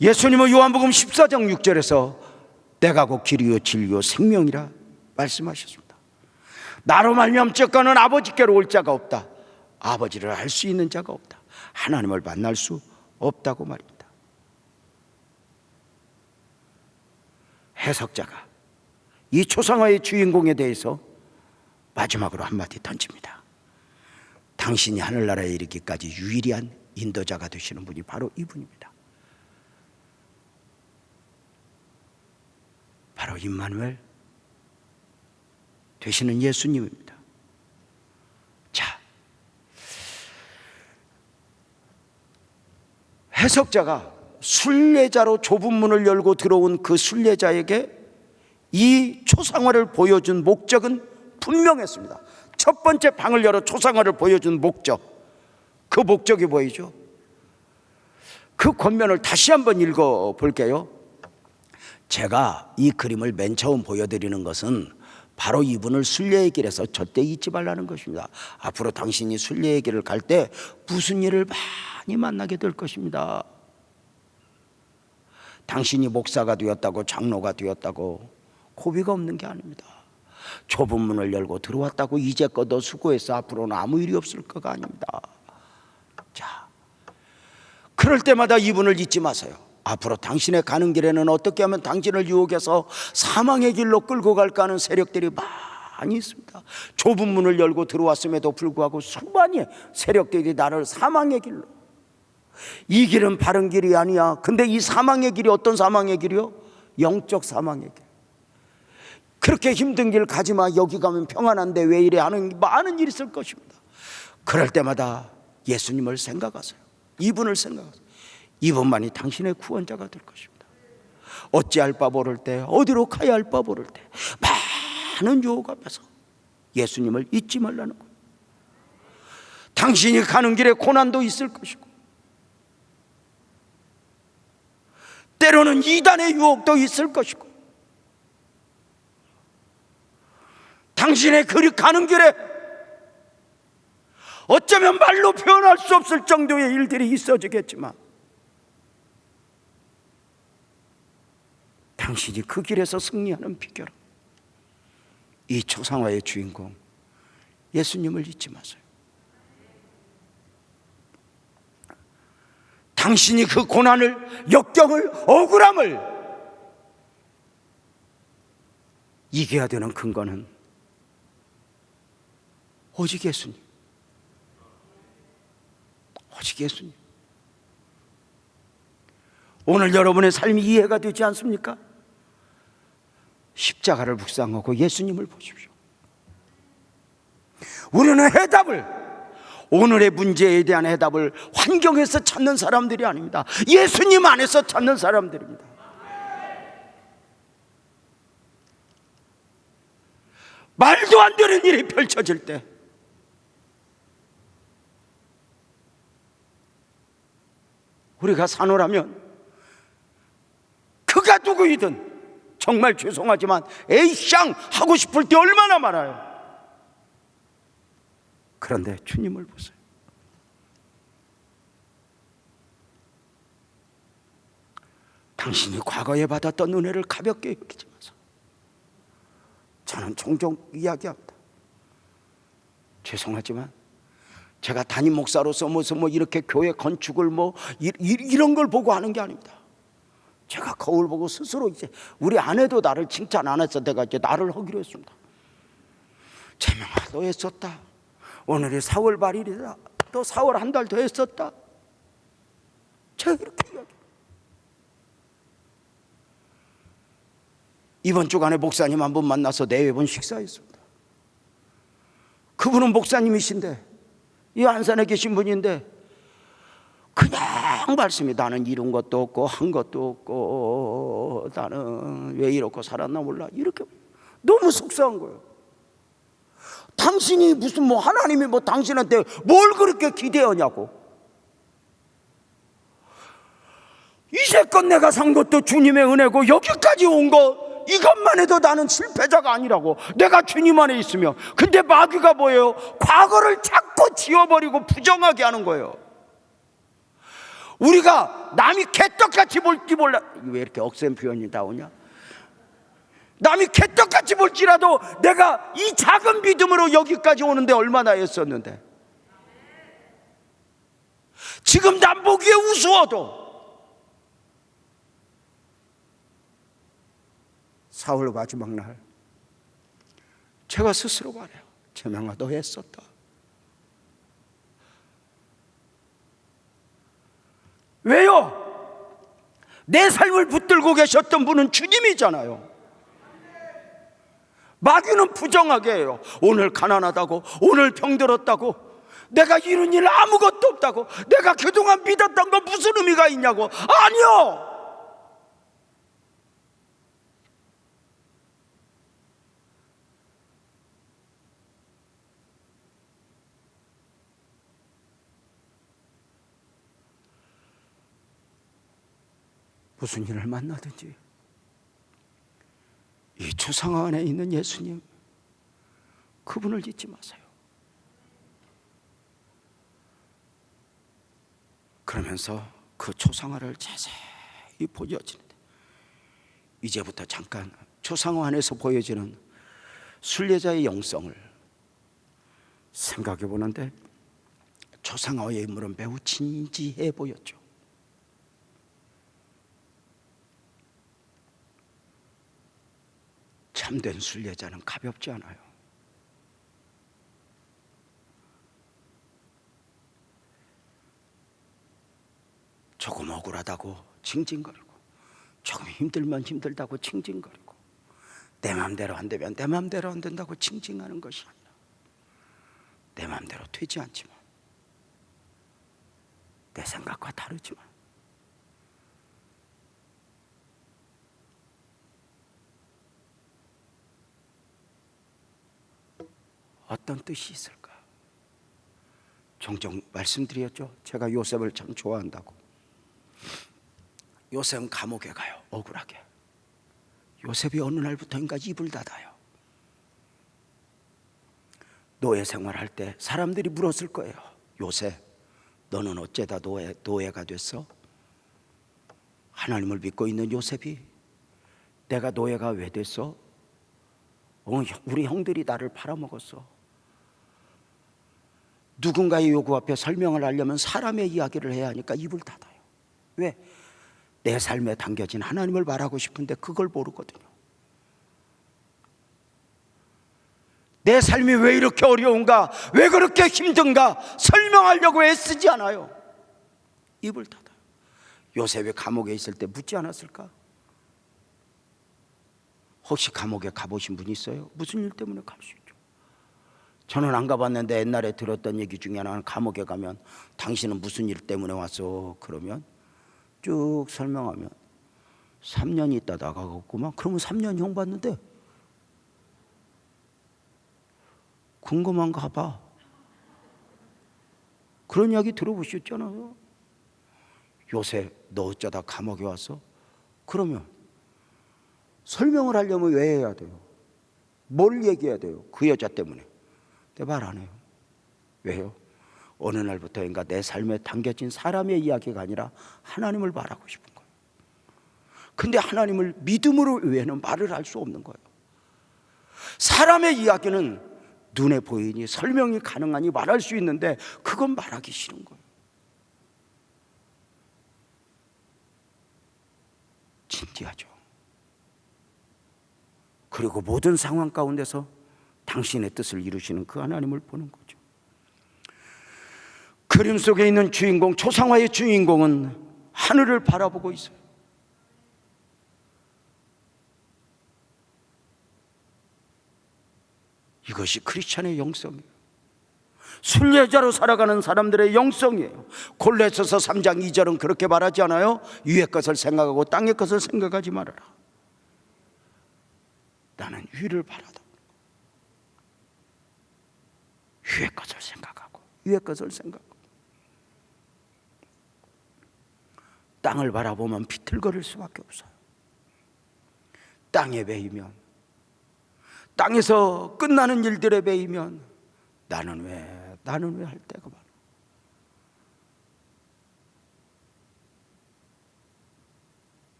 예수님은 요한복음 14장 6절에서 내가 곧 길이요 진리요 생명이라 말씀하셨습니다. 나로 말미암자가는 아버지께로 올 자가 없다. 아버지를 알 수 있는 자가 없다. 하나님을 만날 수 없다고 말입니다. 해석자가 이 초상화의 주인공에 대해서 마지막으로 한마디 던집니다. 당신이 하늘나라에 이르기까지 유일한 인도자가 되시는 분이 바로 이분입니다. 바로 임마누엘 되시는 예수님입니다. 자, 해석자가 순례자로 좁은 문을 열고 들어온 그 순례자에게 이 초상화를 보여준 목적은 분명했습니다. 첫 번째 방을 열어 초상화를 보여준 목적, 그 목적이 보이죠? 그 권면을 다시 한번 읽어볼게요. 제가 이 그림을 맨 처음 보여드리는 것은 바로 이분을 순례의 길에서 절대 잊지 말라는 것입니다. 앞으로 당신이 순례의 길을 갈 때 무슨 일을 많이 만나게 될 것입니다. 당신이 목사가 되었다고, 장로가 되었다고, 고비가 없는 게 아닙니다. 좁은 문을 열고 들어왔다고 이제껏 너 수고했어, 앞으로는 아무 일이 없을 거가 아닙니다. 자, 그럴 때마다 이분을 잊지 마세요. 앞으로 당신의 가는 길에는 어떻게 하면 당신을 유혹해서 사망의 길로 끌고 갈까 하는 세력들이 많이 있습니다. 좁은 문을 열고 들어왔음에도 불구하고 수많은 세력들이 나를 사망의 길로, 이 길은 바른 길이 아니야. 근데 이 사망의 길이 어떤 사망의 길이요? 영적 사망의 길. 그렇게 힘든 길 가지마, 여기 가면 평안한데 왜 이래 하는 많은 일이 있을 것입니다. 그럴 때마다 예수님을 생각하세요. 이분을 생각하세요. 이분만이 당신의 구원자가 될 것입니다. 어찌할 바 모를 때, 어디로 가야 할 바 모를 때 많은 유혹 앞에서 예수님을 잊지 말라는 거예요. 당신이 가는 길에 고난도 있을 것이고, 때로는 이단의 유혹도 있을 것이고, 당신의 가는 길에 어쩌면 말로 표현할 수 없을 정도의 일들이 있어지겠지만, 당신이 그 길에서 승리하는 비결은 이 초상화의 주인공 예수님을 잊지 마세요. 당신이 그 고난을, 역경을, 억울함을 이겨야 되는 근거는 오직 예수님, 오직 예수님. 오늘 여러분의 삶이 이해가 되지 않습니까? 십자가를 묵상하고 예수님을 보십시오. 우리는 해답을, 오늘의 문제에 대한 해답을 환경에서 찾는 사람들이 아닙니다. 예수님 안에서 찾는 사람들입니다. 말도 안 되는 일이 펼쳐질 때 우리가 산호라면 그가 누구이든 정말 죄송하지만 에이샹 하고 싶을 때 얼마나 많아요. 그런데 주님을 보세요. 당신이 과거에 받았던 은혜를 가볍게 여기지 마세요. 저는 종종 이야기합니다. 죄송하지만 제가 담임 목사로서 뭐 이렇게 교회 건축을 이런 걸 보고 하는 게 아닙니다. 제가 거울 보고 스스로 이제 우리 아내도 나를 칭찬 안 해서 내가 이제 나를 하기로 했습니다. 재명아, 너 했었다. 오늘이 4월 말일이다. 또 4월 한 달 더 했었다. 제가 이렇게 이야기해요. 이번 주간에 목사님 한 분 만나서 4번 식사했습니다. 그분은 목사님이신데, 이 안산에 계신 분인데 그냥 말씀이, 나는 이룬 것도 없고 한 것도 없고 나는 왜 이렇게 살았나 몰라, 이렇게 너무 속상한 거예요. 당신이 무슨 하나님이 당신한테 뭘 그렇게 기대하냐고. 이제껏 내가 산 것도 주님의 은혜고 여기까지 온 거, 이것만 해도 나는 실패자가 아니라고. 내가 주님 안에 있으며. 근데 마귀가 뭐예요? 과거를 자꾸 지워버리고 부정하게 하는 거예요. 우리가 남이 개떡같이 볼지 몰라, 왜 이렇게 억센 표현이 나오냐? 남이 개떡같이 볼지라도 내가 이 작은 믿음으로 여기까지 오는데 얼마나 애썼는데, 지금 남 보기에 우스워도 4월 마지막 날 제가 스스로 말해요. 재명아, 너 애썼다. 왜요? 내 삶을 붙들고 계셨던 분은 주님이잖아요. 마귀는 부정하게 해요. 오늘 가난하다고, 오늘 병들었다고, 내가 이룬 일 아무것도 없다고, 내가 그동안 믿었던 거 무슨 의미가 있냐고. 아니요, 무슨 일을 만나든지 이 초상화 안에 있는 예수님, 그분을 잊지 마세요. 그러면서 그 초상화를 자세히 보여지는데, 이제부터 잠깐 초상화 안에서 보여지는 순례자의 영성을 생각해 보는데 초상화의 인물은 매우 진지해 보였죠. 참된 순례자는 가볍지 않아요. 조금 억울하다고 징징거리고, 조금 힘들면 힘들다고 징징거리고, 내 맘대로 안 되면 내 맘대로 안 된다고 징징하는 것이 아니라 내 맘대로 되지 않지만, 내 생각과 다르지만 어떤 뜻이 있을까? 종종 말씀드렸죠. 제가 요셉을 참 좋아한다고. 요셉은 감옥에 가요. 억울하게. 요셉이 어느 날부터인가 입을 닫아요. 노예 생활할 때 사람들이 물었을 거예요. 요셉, 너는 어째다 노예가 됐어? 하나님을 믿고 있는 요셉이 내가 노예가 왜 됐어? 우리 형들이 나를 팔아먹었어. 누군가의 요구 앞에 설명을 하려면 사람의 이야기를 해야 하니까 입을 닫아요. 왜? 내 삶에 담겨진 하나님을 말하고 싶은데 그걸 모르거든요. 내 삶이 왜 이렇게 어려운가, 왜 그렇게 힘든가 설명하려고 애쓰지 않아요. 입을 닫아요. 요셉이 감옥에 있을 때 묻지 않았을까? 혹시 감옥에 가보신 분 있어요? 무슨 일 때문에 갈 수 있죠? 저는 안 가봤는데 옛날에 들었던 얘기 중에 하나는 감옥에 가면 당신은 무슨 일 때문에 왔어? 그러면 쭉 설명하면 3년 있다 나가겠구만. 그러면 3년 형 받는데 궁금한가 봐. 그런 이야기 들어보셨잖아요. 요새 너 어쩌다 감옥에 왔어? 그러면 설명을 하려면 왜 해야 돼요? 뭘 얘기해야 돼요? 그 여자 때문에. 내 말 안 해요. 왜요? 어느 날부터인가 내 삶에 담겨진 사람의 이야기가 아니라 하나님을 말하고 싶은 거예요. 근데 하나님을 믿음으로 외에는 말을 할 수 없는 거예요. 사람의 이야기는 눈에 보이니 설명이 가능하니 말할 수 있는데 그건 말하기 싫은 거예요. 진지하죠. 그리고 모든 상황 가운데서 당신의 뜻을 이루시는 그 하나님을 보는 거죠. 그림 속에 있는 주인공, 초상화의 주인공은 하늘을 바라보고 있어요. 이것이 크리스찬의 영성이에요. 순례자로 살아가는 사람들의 영성이에요. 골로새서 3장 2절은 그렇게 말하지 않아요? 위의 것을 생각하고 땅의 것을 생각하지 말아라. 나는 위를 바라다. 위의 것을 생각하고 위의 것을 생각하고. 땅을 바라보면 비틀거릴 수밖에 없어요. 땅에 매이면, 땅에서 끝나는 일들에 매이면 나는 왜 할 때가 많아.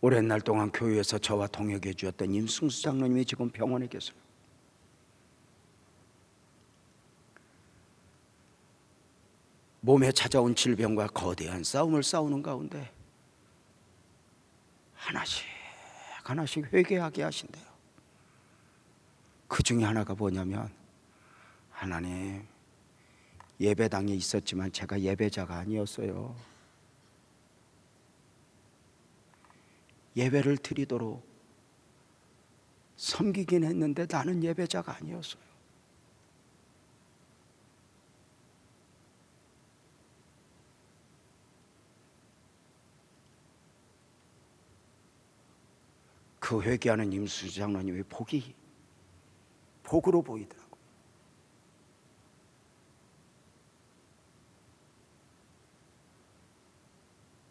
오랜 날 동안 교회에서 저와 동역해 주었던 임승수 장로님이 지금 병원에 계세요. 몸에 찾아온 질병과 거대한 싸움을 싸우는 가운데 하나씩 회개하게 하신대요. 그 중에 하나가 뭐냐면, 하나님, 예배당에 있었지만 제가 예배자가 아니었어요. 예배를 드리도록 섬기긴 했는데 나는 예배자가 아니었어요. 그 회개하는 임수 장로님의 복으로 보이더라고요.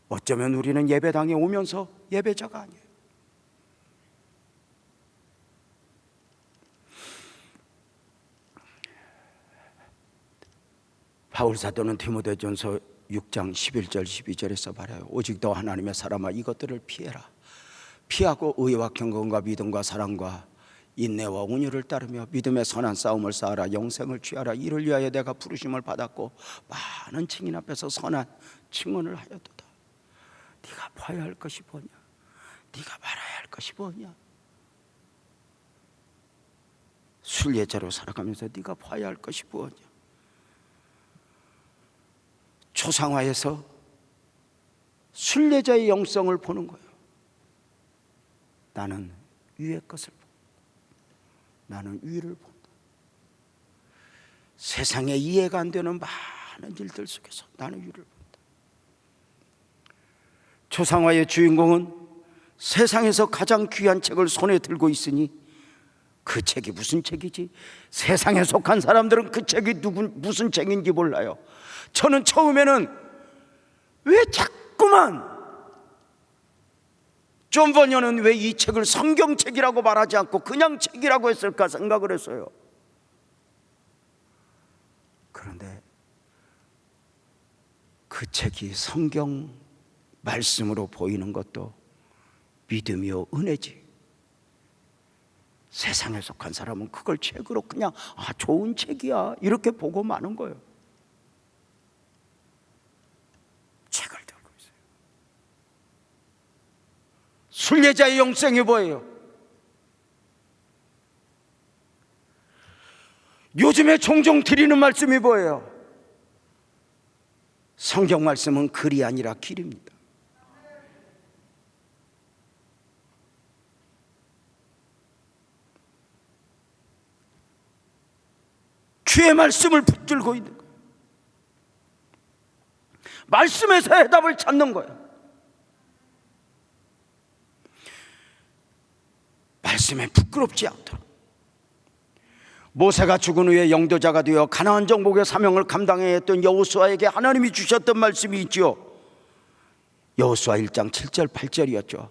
어쩌면 우리는 예배당에 오면서 예배자가 아니에요. 바울 사도는 디모데전서 6장 11절 12절에서 말해요. 오직 너 하나님의 사람아 이것들을 피해라. 피하고 의와 경건과 믿음과 사랑과 인내와 온유를 따르며 믿음의 선한 싸움을 쌓아라. 영생을 취하라. 이를 위하여 내가 부르심을 받았고 많은 증인 앞에서 선한 증언을 하였도다. 네가 봐야 할 것이 뭐냐? 네가 말아야 할 것이 뭐냐? 순례자로 살아가면서 네가 봐야 할 것이 뭐냐? 초상화에서 순례자의 영성을 보는 거예요. 나는 위의 것을 본다. 나는 위를 본다. 세상에 이해가 안 되는 많은 일들 속에서 나는 위를 본다. 초상화의 주인공은 세상에서 가장 귀한 책을 손에 들고 있으니 그 책이 무슨 책이지? 세상에 속한 사람들은 그 책이 무슨 책인지 몰라요. 저는 처음에는 왜 자꾸만 존 버녀는 왜 이 책을 성경책이라고 말하지 않고 그냥 책이라고 했을까 생각을 했어요. 그런데 그 책이 성경 말씀으로 보이는 것도 믿음이요 은혜지. 세상에 속한 사람은 그걸 책으로 그냥 좋은 책이야 이렇게 보고 마는 거예요. 책을 들고 있어요. 순례자의 영성이 뭐예요? 요즘에 종종 드리는 말씀이 뭐예요? 성경 말씀은 글이 아니라 길입니다. 주의 말씀을 붙들고 있는 거예요. 말씀에서 해답을 찾는 거예요. 말씀에 부끄럽지 않도록. 모세가 죽은 후에 영도자가 되어 가나안 정복의 사명을 감당해야 했던 여호수아에게 하나님이 주셨던 말씀이 있죠. 여호수아 1장 7절 8절이었죠.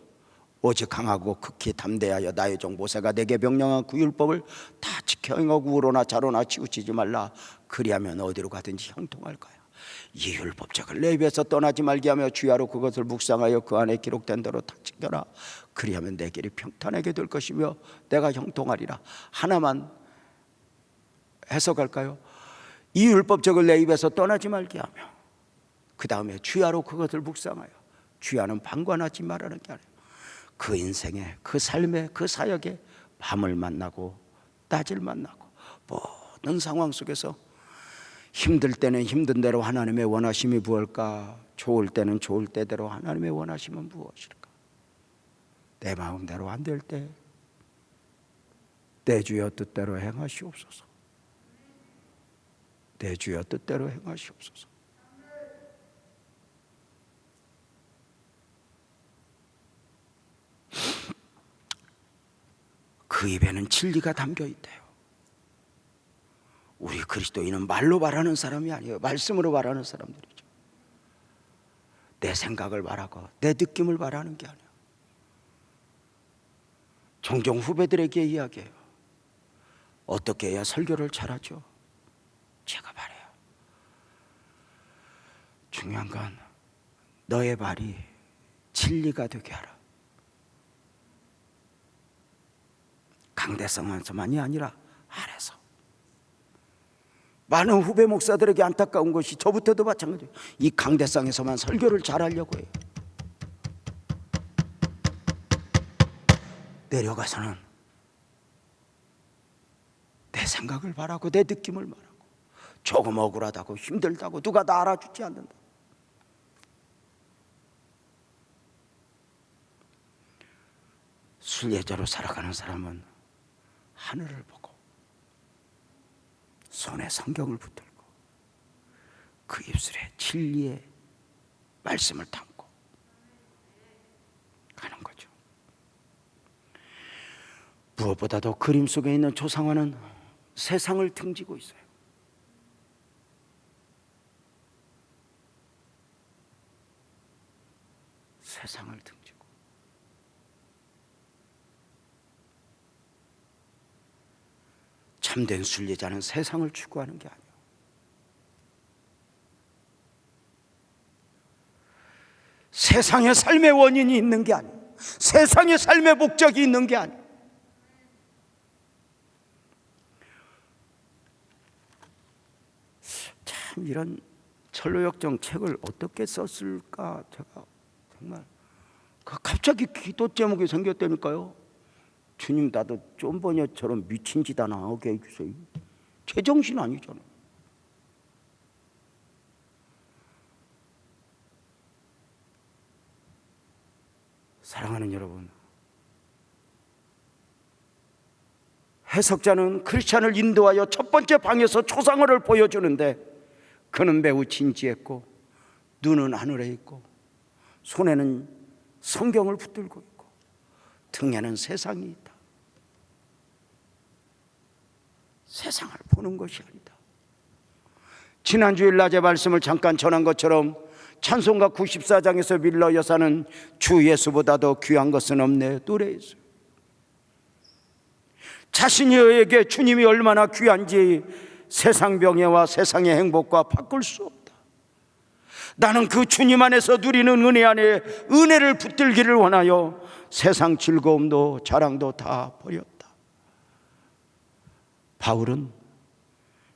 오직 강하고 극히 담대하여 나의 종 모세가 내게 명령한 그 율법을 다 지켜 행하고 우로나 좌로나 치우치지 말라. 그리하면 어디로 가든지 형통할 거야. 이 율법책을 내 입에서 떠나지 말게 하며 주야로 그것을 묵상하여 그 안에 기록된 대로 다 지켜라. 그리하면 내 길이 평탄하게 될 것이며 내가 형통하리라. 하나만 해석할까요? 이 율법책을 내 입에서 떠나지 말게 하며 그 다음에 주야로 그것을 묵상하여. 주야는 방관하지 말라는 게 아니에요. 그 인생에 그 삶에 그 사역에 밤을 만나고 낮을 만나고 모든 상황 속에서 힘들 때는 힘든 대로 하나님의 원하심이 무엇일까? 좋을 때는 좋을 때대로 하나님의 원하심은 무엇일까? 내 마음대로 안 될 때 내 주여 뜻대로 행하시옵소서. 내 주여 뜻대로 행하시옵소서. 그 입에는 진리가 담겨 있대요. 우리 그리스도인은 말로 말하는 사람이 아니에요. 말씀으로 말하는 사람들이죠. 내 생각을 말하고 내 느낌을 말하는 게 아니에요. 종종 후배들에게 이야기해요. 어떻게 해야 설교를 잘하죠? 제가 말해요. 중요한 건 너의 말이 진리가 되게 하라. 강대성에서만이 아니라 아래서. 많은 후배 목사들에게 안타까운 것이 저부터도 마찬가지예요. 이 강대상에서만 설교를 잘하려고 해요. 내려가서는 내 생각을 말하고 내 느낌을 말하고 조금 억울하다고 힘들다고 누가 나 알아주지 않는다. 순례자로 살아가는 사람은 하늘을 보고 손에 성경을 붙들고 그 입술에 진리의 말씀을 담고 가는 거죠. 무엇보다도 그림 속에 있는 조상화는 세상을 등지고 있어요. 세상을 등지고. 참된 순례자는 세상을 추구하는 게 아니에요. 세상의 삶의 원인이 있는 게 아니에요. 세상의 삶의 목적이 있는 게 아니에요. 참 이런 철로역정 책을 어떻게 썼을까 제가 정말 갑자기 기도 제목이 생겼다니까요. 주님 나도 쫌버녀처럼 미친 짓 하나 하게 해주세요. 제정신 아니잖아요. 사랑하는 여러분, 해석자는 크리스찬을 인도하여 첫 번째 방에서 초상화를 보여주는데 그는 매우 진지했고 눈은 하늘에 있고 손에는 성경을 붙들고 있고 등에는 세상이 있다. 세상을 보는 것이 아니다. 지난주일 낮에 말씀을 잠깐 전한 것처럼 찬송가 94장에서 밀러 여사는 주 예수보다도 귀한 것은 없네 노래했어요. 자신에게 주님이 얼마나 귀한지 세상 병애와 세상의 행복과 바꿀 수 없다. 나는 그 주님 안에서 누리는 은혜 안에 은혜를 붙들기를 원하여 세상 즐거움도 자랑도 다 버렸다. 바울은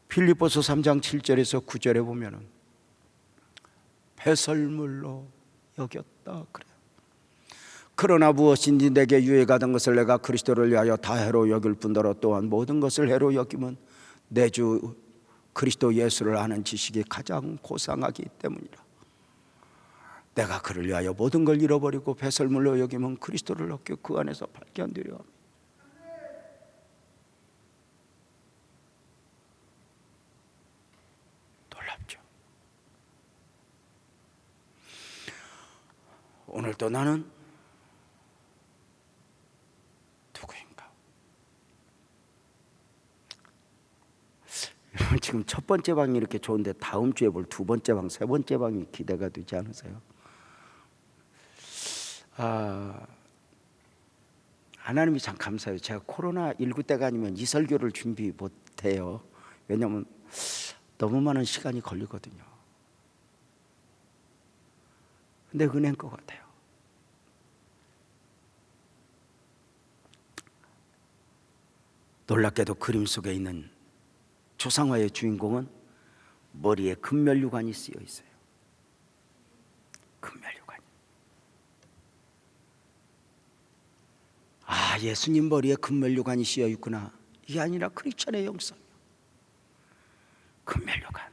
빌립보서 3장 7절에서 9절에 보면은 배설물로 여겼다 그래요. 그러나 무엇인지 내게 유익하던 것을 내가 그리스도를 위하여 다 해로 여길 뿐더러 또한 모든 것을 해로 여기면 내 주 그리스도 예수를 아는 지식이 가장 고상하기 때문이라. 내가 그를 위하여 모든 걸 잃어버리고 배설물로 여기면 그리스도를 얻고 그 안에서 발견되려 합니다. 놀랍죠. 오늘도 나는 누구인가? 지금 첫 번째 방이 이렇게 좋은데 다음 주에 볼 두 번째 방, 세 번째 방이 기대가 되지 않으세요? 하나님이 참 감사해요. 제가 코로나19 때가 아니면 이 설교를 준비 못해요. 왜냐하면 너무 많은 시간이 걸리거든요. 근데 은혜인 것 같아요. 놀랍게도 그림 속에 있는 조상화의 주인공은 머리에 금면류관이 쓰여 있어요. 금면류관. 예수님 머리에 금면류관이 씌어 있구나. 이게 아니라 크리스천의 영성이요. 금면류관.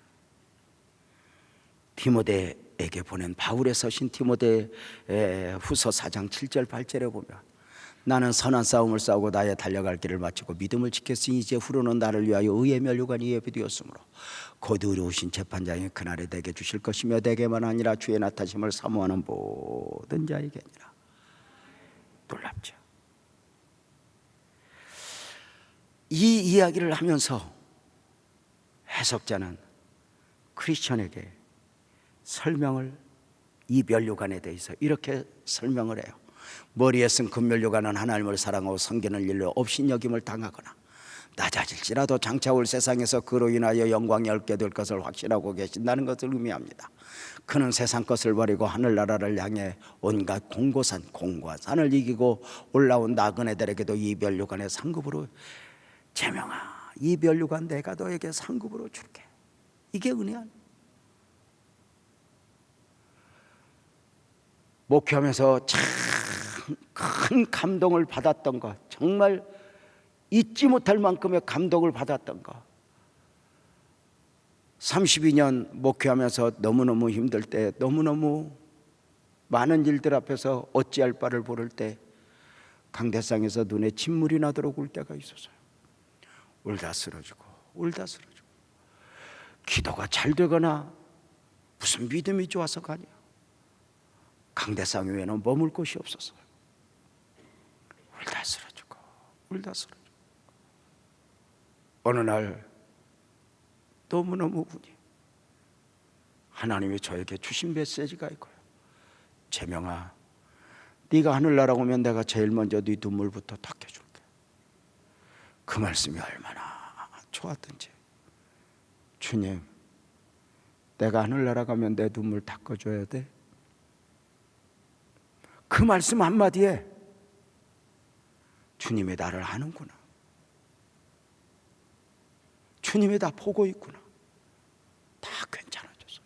디모데에게 보낸 바울의 서신 디모데 후서 4장 7절 8절에 보면 나는 선한 싸움을 싸우고 나의 달려갈 길을 마치고 믿음을 지켰으니 이제 후로는 나를 위하여 의의 면류관이 예비되었으므로 곧 의로우신 재판장이 그날에 내게 주실 것이며 내게만 아니라 주의 나타심을 사모하는 모든 자에게니라. 놀랍죠. 이 이야기를 하면서 해석자는 크리스천에게 설명을 이 면류관에 대해서 이렇게 설명을 해요. 머리에 쓴 금면류관은 하나님을 사랑하고 섬기는 일로 업신여김을 당하거나 낮아질지라도 장차 올 세상에서 그로 인하여 영광이 얻게 될 것을 확신하고 계신다는 것을 의미합니다. 그는 세상 것을 버리고 하늘나라를 향해 온갖 공고한 산을 이기고 올라온 나그네들에게도 이 면류관의 상급으로 제명아, 이 면류관 내가 너에게 상급으로 줄게. 이게 은혜 아니야. 목회하면서 참 큰 감동을 받았던 것, 정말 잊지 못할 만큼의 감동을 받았던 것. 32년 목회하면서 너무너무 힘들 때, 너무너무 많은 일들 앞에서 어찌할 바를 모를 때 강대상에서 눈에 진물이 나도록 울 때가 있었어요. 울다 쓰러지고 기도가 잘 되거나 무슨 믿음이 좋아서가 아니야. 강대상 위에는 머물 곳이 없었어요. 울다 쓰러지고 어느 날 너무너무 운이 하나님이 저에게 주신 메시지가 이거예요. 제명아, 네가 하늘나라 오면 내가 제일 먼저 네 눈물부터 닦여줄게. 그 말씀이 얼마나 좋았던지. 주님, 내가 하늘나라 가면 내 눈물 닦아줘야 돼? 그 말씀 한마디에 주님이 나를 아는구나, 주님이 다 보고 있구나, 다 괜찮아졌어요.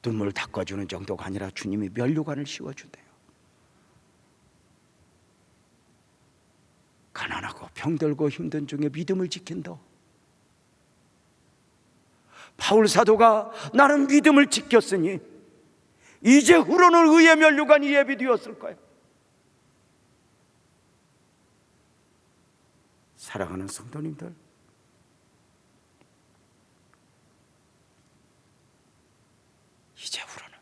눈물 닦아주는 정도가 아니라 주님이 면류관을 씌워준대요. 가난하고 병들고 힘든 중에 믿음을 지킨다. 바울 사도가 나는 믿음을 지켰으니 이제 후로는 의의 면류관이 예비되었을 거야. 사랑하는 성도님들, 이제 후로는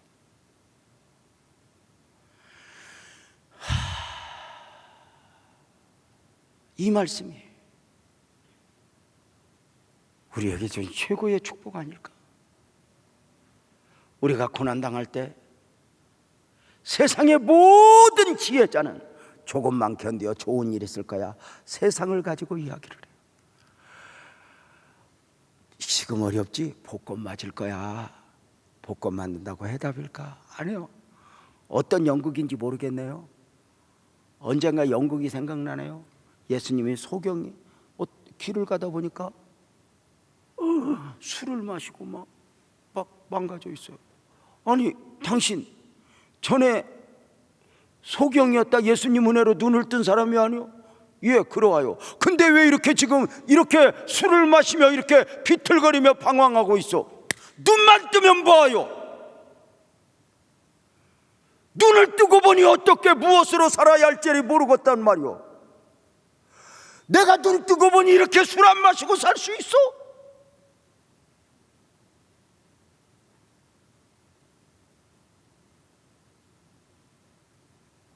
이 말씀이 우리에게 전 최고의 축복 아닐까? 우리가 고난당할 때 세상의 모든 지혜자는 조금만 견뎌 좋은 일 있을 거야, 세상을 가지고 이야기를 해요. 지금 어렵지? 복권 맞을 거야. 복권 맞는다고 해답일까? 아니요. 어떤 연극인지 모르겠네요. 언젠가 연극이 생각나네요. 예수님이 소경이 길을 가다 보니까 술을 마시고 막 망가져 있어요. 아니, 당신 전에 소경이었다 예수님 은혜로 눈을 뜬 사람이 아니요? 예, 그러와요. 근데 왜 이렇게 지금 이렇게 술을 마시며 이렇게 비틀거리며 방황하고 있어? 눈만 뜨면 봐요. 눈을 뜨고 보니 어떻게 무엇으로 살아야 할지를 모르겠단 말이오. 내가 눈 뜨고 보니 이렇게 술 안 마시고 살 수 있어?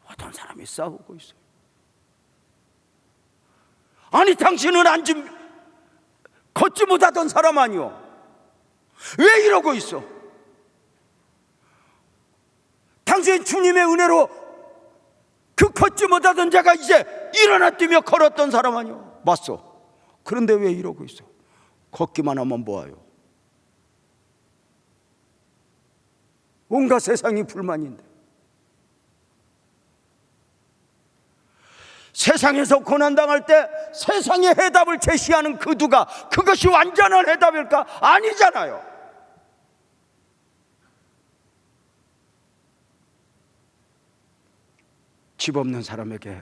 어떤 사람이 싸우고 있어요. 아니, 당신은 걷지 못하던 사람 아니오? 왜 이러고 있어? 당신 주님의 은혜로 그 걷지 못하던 자가 이제 일어나 뛰며 걸었던 사람 아니오? 맞소. 그런데 왜 이러고 있어? 걷기만 하면 뭐하요? 온갖 세상이 불만인데. 세상에서 고난당할 때 세상의 해답을 제시하는 그 누가, 그것이 완전한 해답일까? 아니잖아요. 집 없는 사람에게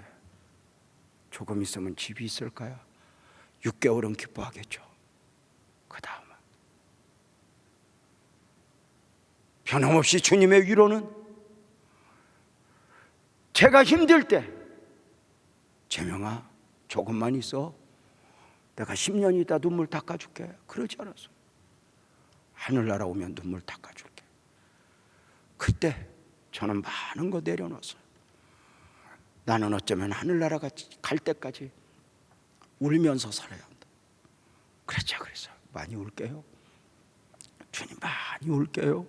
조금 있으면 집이 있을까요? 6개월은 기뻐하겠죠. 그 다음은 변함없이 주님의 위로는 제가 힘들 때, 재명아 조금만 있어, 내가 10년 있다 눈물 닦아줄게, 그러지 않았어. 하늘나라 오면 눈물 닦아줄게. 그때 저는 많은 거 내려놨어요. 나는 어쩌면 하늘나라 갈 때까지 울면서 살아야 한다. 그랬어요. 많이 울게요. 주님, 많이 울게요.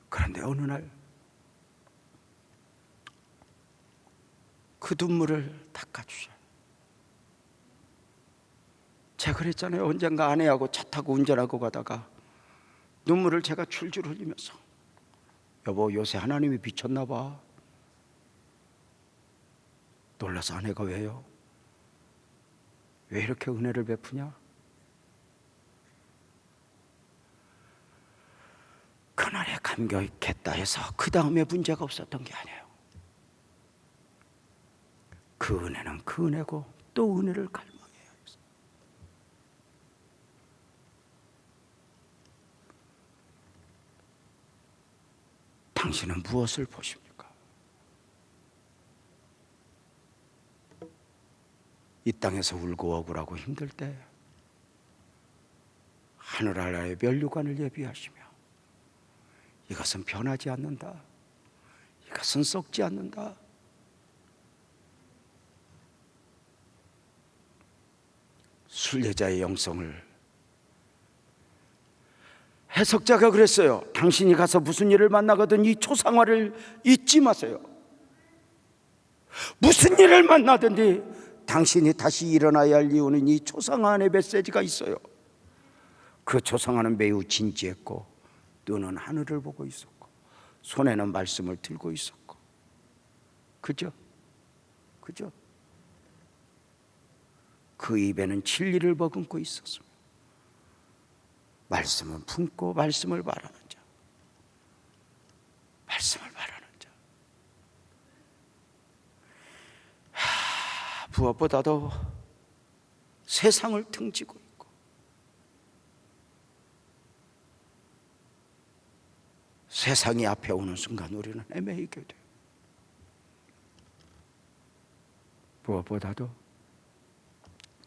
그런데 어느 날 그 눈물을 닦아주셔요. 제가 그랬잖아요. 언젠가 아내하고 차 타고 운전하고 가다가 눈물을 제가 줄줄 흘리면서, 여보, 요새 하나님이 미쳤나 봐. 놀라서 아내가 왜요? 왜 이렇게 은혜를 베푸냐? 그날에 감격했다 해서 그 다음에 문제가 없었던 게 아니에요. 그 은혜는 그 은혜고 또 은혜를 갈망해야 해요. 당신은 무엇을 보십니까? 이 땅에서 울고 억울하고 힘들 때 하늘나라의 면류관을 예비하시며, 이것은 변하지 않는다, 이것은 썩지 않는다, 순례자의 영성을, 해석자가 그랬어요. 당신이 가서 무슨 일을 만나거든 이 초상화를 잊지 마세요. 무슨 일을 만나든지 당신이 다시 일어나야 할 이유는 이 초상화 안에 메시지가 있어요. 그 초상화는 매우 진지했고 눈은 하늘을 보고 있었고 손에는 말씀을 들고 있었고, 그죠? 그 입에는 진리를 머금고 있었습니다. 말씀은 품고 말씀을 말하는 자, 말씀을 말하는 자. 무엇보다도 세상을 등지고 있고 세상이 앞에 오는 순간 우리는 헤매이게 돼요. 무엇보다도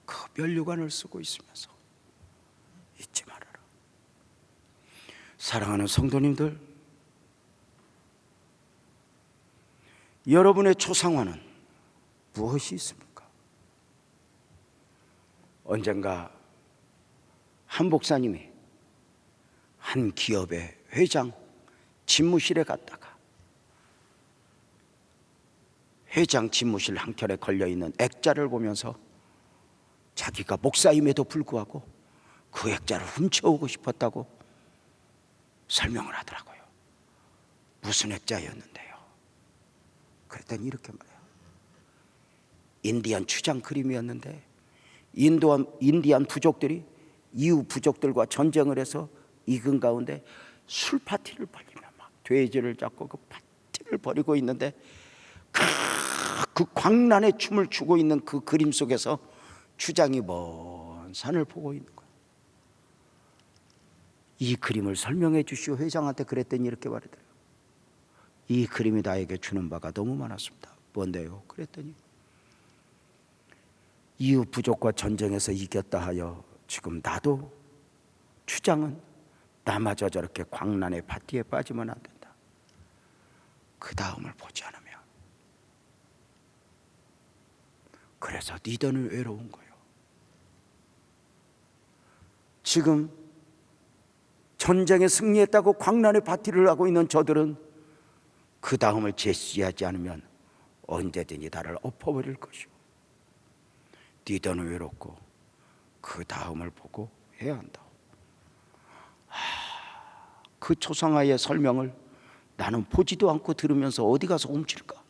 그 면류관을 쓰고 있으면서 잊지 말아라. 사랑하는 성도님들, 여러분의 초상화는 무엇이 있습니까? 언젠가 한 목사님이 한 기업의 회장 집무실에 갔다가 회장 집무실 한켠에 걸려있는 액자를 보면서 자기가 목사임에도 불구하고 그 액자를 훔쳐오고 싶었다고 설명을 하더라고요. 무슨 액자였는데요? 그랬더니 이렇게 말해요. 인디안 추장 그림이었는데 인디안 부족들이 이웃 부족들과 전쟁을 해서 익은 가운데 술 파티를 벌이며 막 돼지를 잡고 그 파티를 벌이고 있는데 그 광란의 춤을 추고 있는 그 그림 속에서 추장이 먼 산을 보고 있는 거예요. 이 그림을 설명해 주시오 회장한테 그랬더니 이렇게 말하더래요. 이 그림이 나에게 주는 바가 너무 많았습니다. 뭔데요? 그랬더니 이웃 부족과 전쟁에서 이겼다 하여 지금 나도 추장은 나마저 저렇게 광란의 파티에 빠지면 안 된다. 그 다음을 보지 않으면 그래서 니더는 외로운 거예요. 지금 전쟁에 승리했다고 광란의 파티를 하고 있는 저들은 그 다음을 제시하지 않으면 언제든지 나를 엎어버릴 것이오. 니더는 외롭고 그 다음을 보고 해야 한다. 그 초상화의 설명을 나는 보지도 않고 들으면서 어디 가서 훔칠까?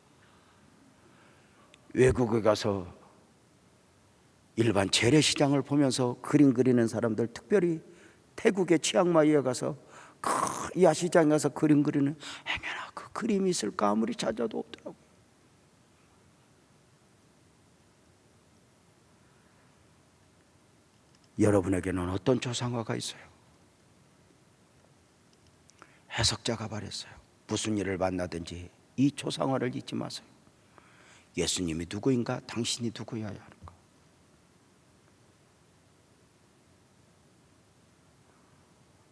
외국에 가서 일반 재래시장을 보면서 그림 그리는 사람들, 특별히 태국의 치앙마이에 가서 그 야시장에 가서 그림 그리는 행여나 그 그림이 있을까 아무리 찾아도 없더라고요. 여러분에게는 어떤 초상화가 있어요? 해석자가 말했어요. 무슨 일을 만나든지 이 초상화를 잊지 마세요. 예수님이 누구인가? 당신이 누구여야 하는가?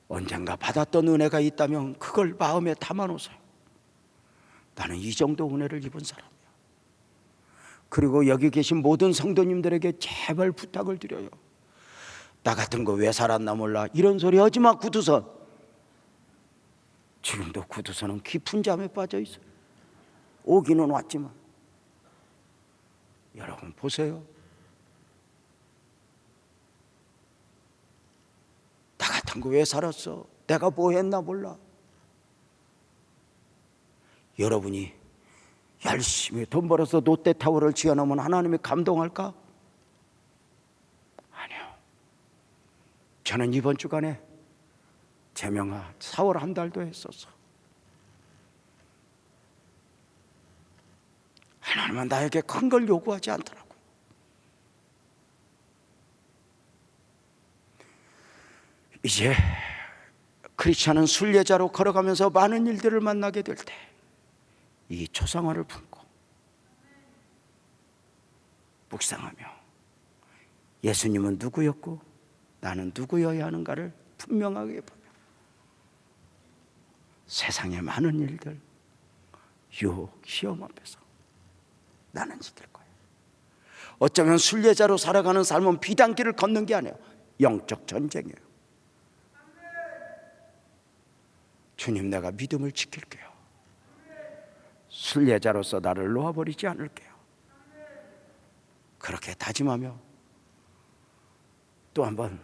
언젠가 받았던 은혜가 있다면 그걸 마음에 담아놓으세요. 나는 이 정도 은혜를 입은 사람이야. 그리고 여기 계신 모든 성도님들에게 제발 부탁을 드려요. 나 같은 거 왜 살았나 몰라 이런 소리 하지 마. 구두선, 지금도 구두선은 깊은 잠에 빠져 있어요. 오기는 왔지만 여러분 보세요. 나 같은 거 왜 살았어? 내가 뭐 했나 몰라. 여러분이 열심히 돈 벌어서 롯데타워를 지어놓으면 하나님이 감동할까? 아니요. 저는 이번 주간에 제명아 4월 한 달도 했었어. 하나님은 나에게 큰 걸 요구하지 않더라고요. 이제 크리스찬은 순례자로 걸어가면서 많은 일들을 만나게 될 때 이 초상화를 품고 묵상하며 예수님은 누구였고 나는 누구여야 하는가를 분명하게 보며 세상의 많은 일들, 유혹, 시험 앞에서 나는 지킬 거예요. 어쩌면 순례자로 살아가는 삶은 비단길을 걷는 게 아니에요. 영적 전쟁이에요. 주님, 내가 믿음을 지킬게요. 순례자로서 나를 놓아버리지 않을게요. 그렇게 다짐하며 또 한번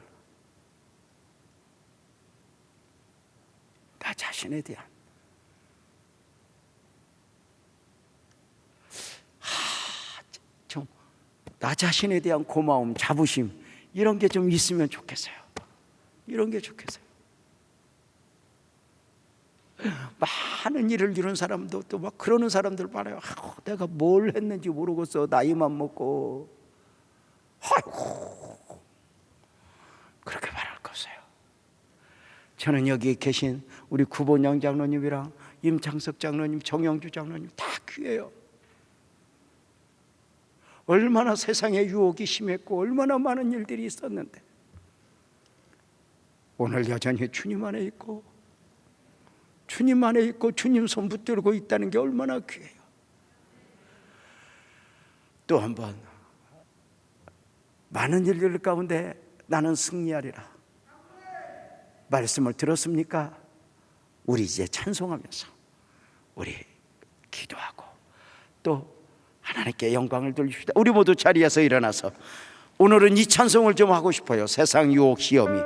나 자신에 대한 나 자신에 대한 고마움, 자부심 이런 게 좀 있으면 좋겠어요. 이런 게 좋겠어요. 많은 일을 이룬 사람도 또 막 그러는 사람들 많아요. 내가 뭘 했는지 모르겠어. 나이만 먹고. 아이고, 그렇게 말할 거 없어요. 저는 여기 계신 우리 구본영 장로님이랑 임창석 장로님, 정영주 장로님 다 귀해요. 얼마나 세상에 유혹이 심했고 얼마나 많은 일들이 있었는데 오늘 여전히 주님 안에 있고 주님 안에 있고 주님 손 붙들고 있다는 게 얼마나 귀해요. 또 한번 많은 일들 가운데 나는 승리하리라 말씀을 들었습니까? 우리 이제 찬송하면서 우리 기도하고 또 하나님께 영광을 돌립시다. 우리 모두 자리에서 일어나서 오늘은 이 찬송을 좀 하고 싶어요. 세상 유혹 시험이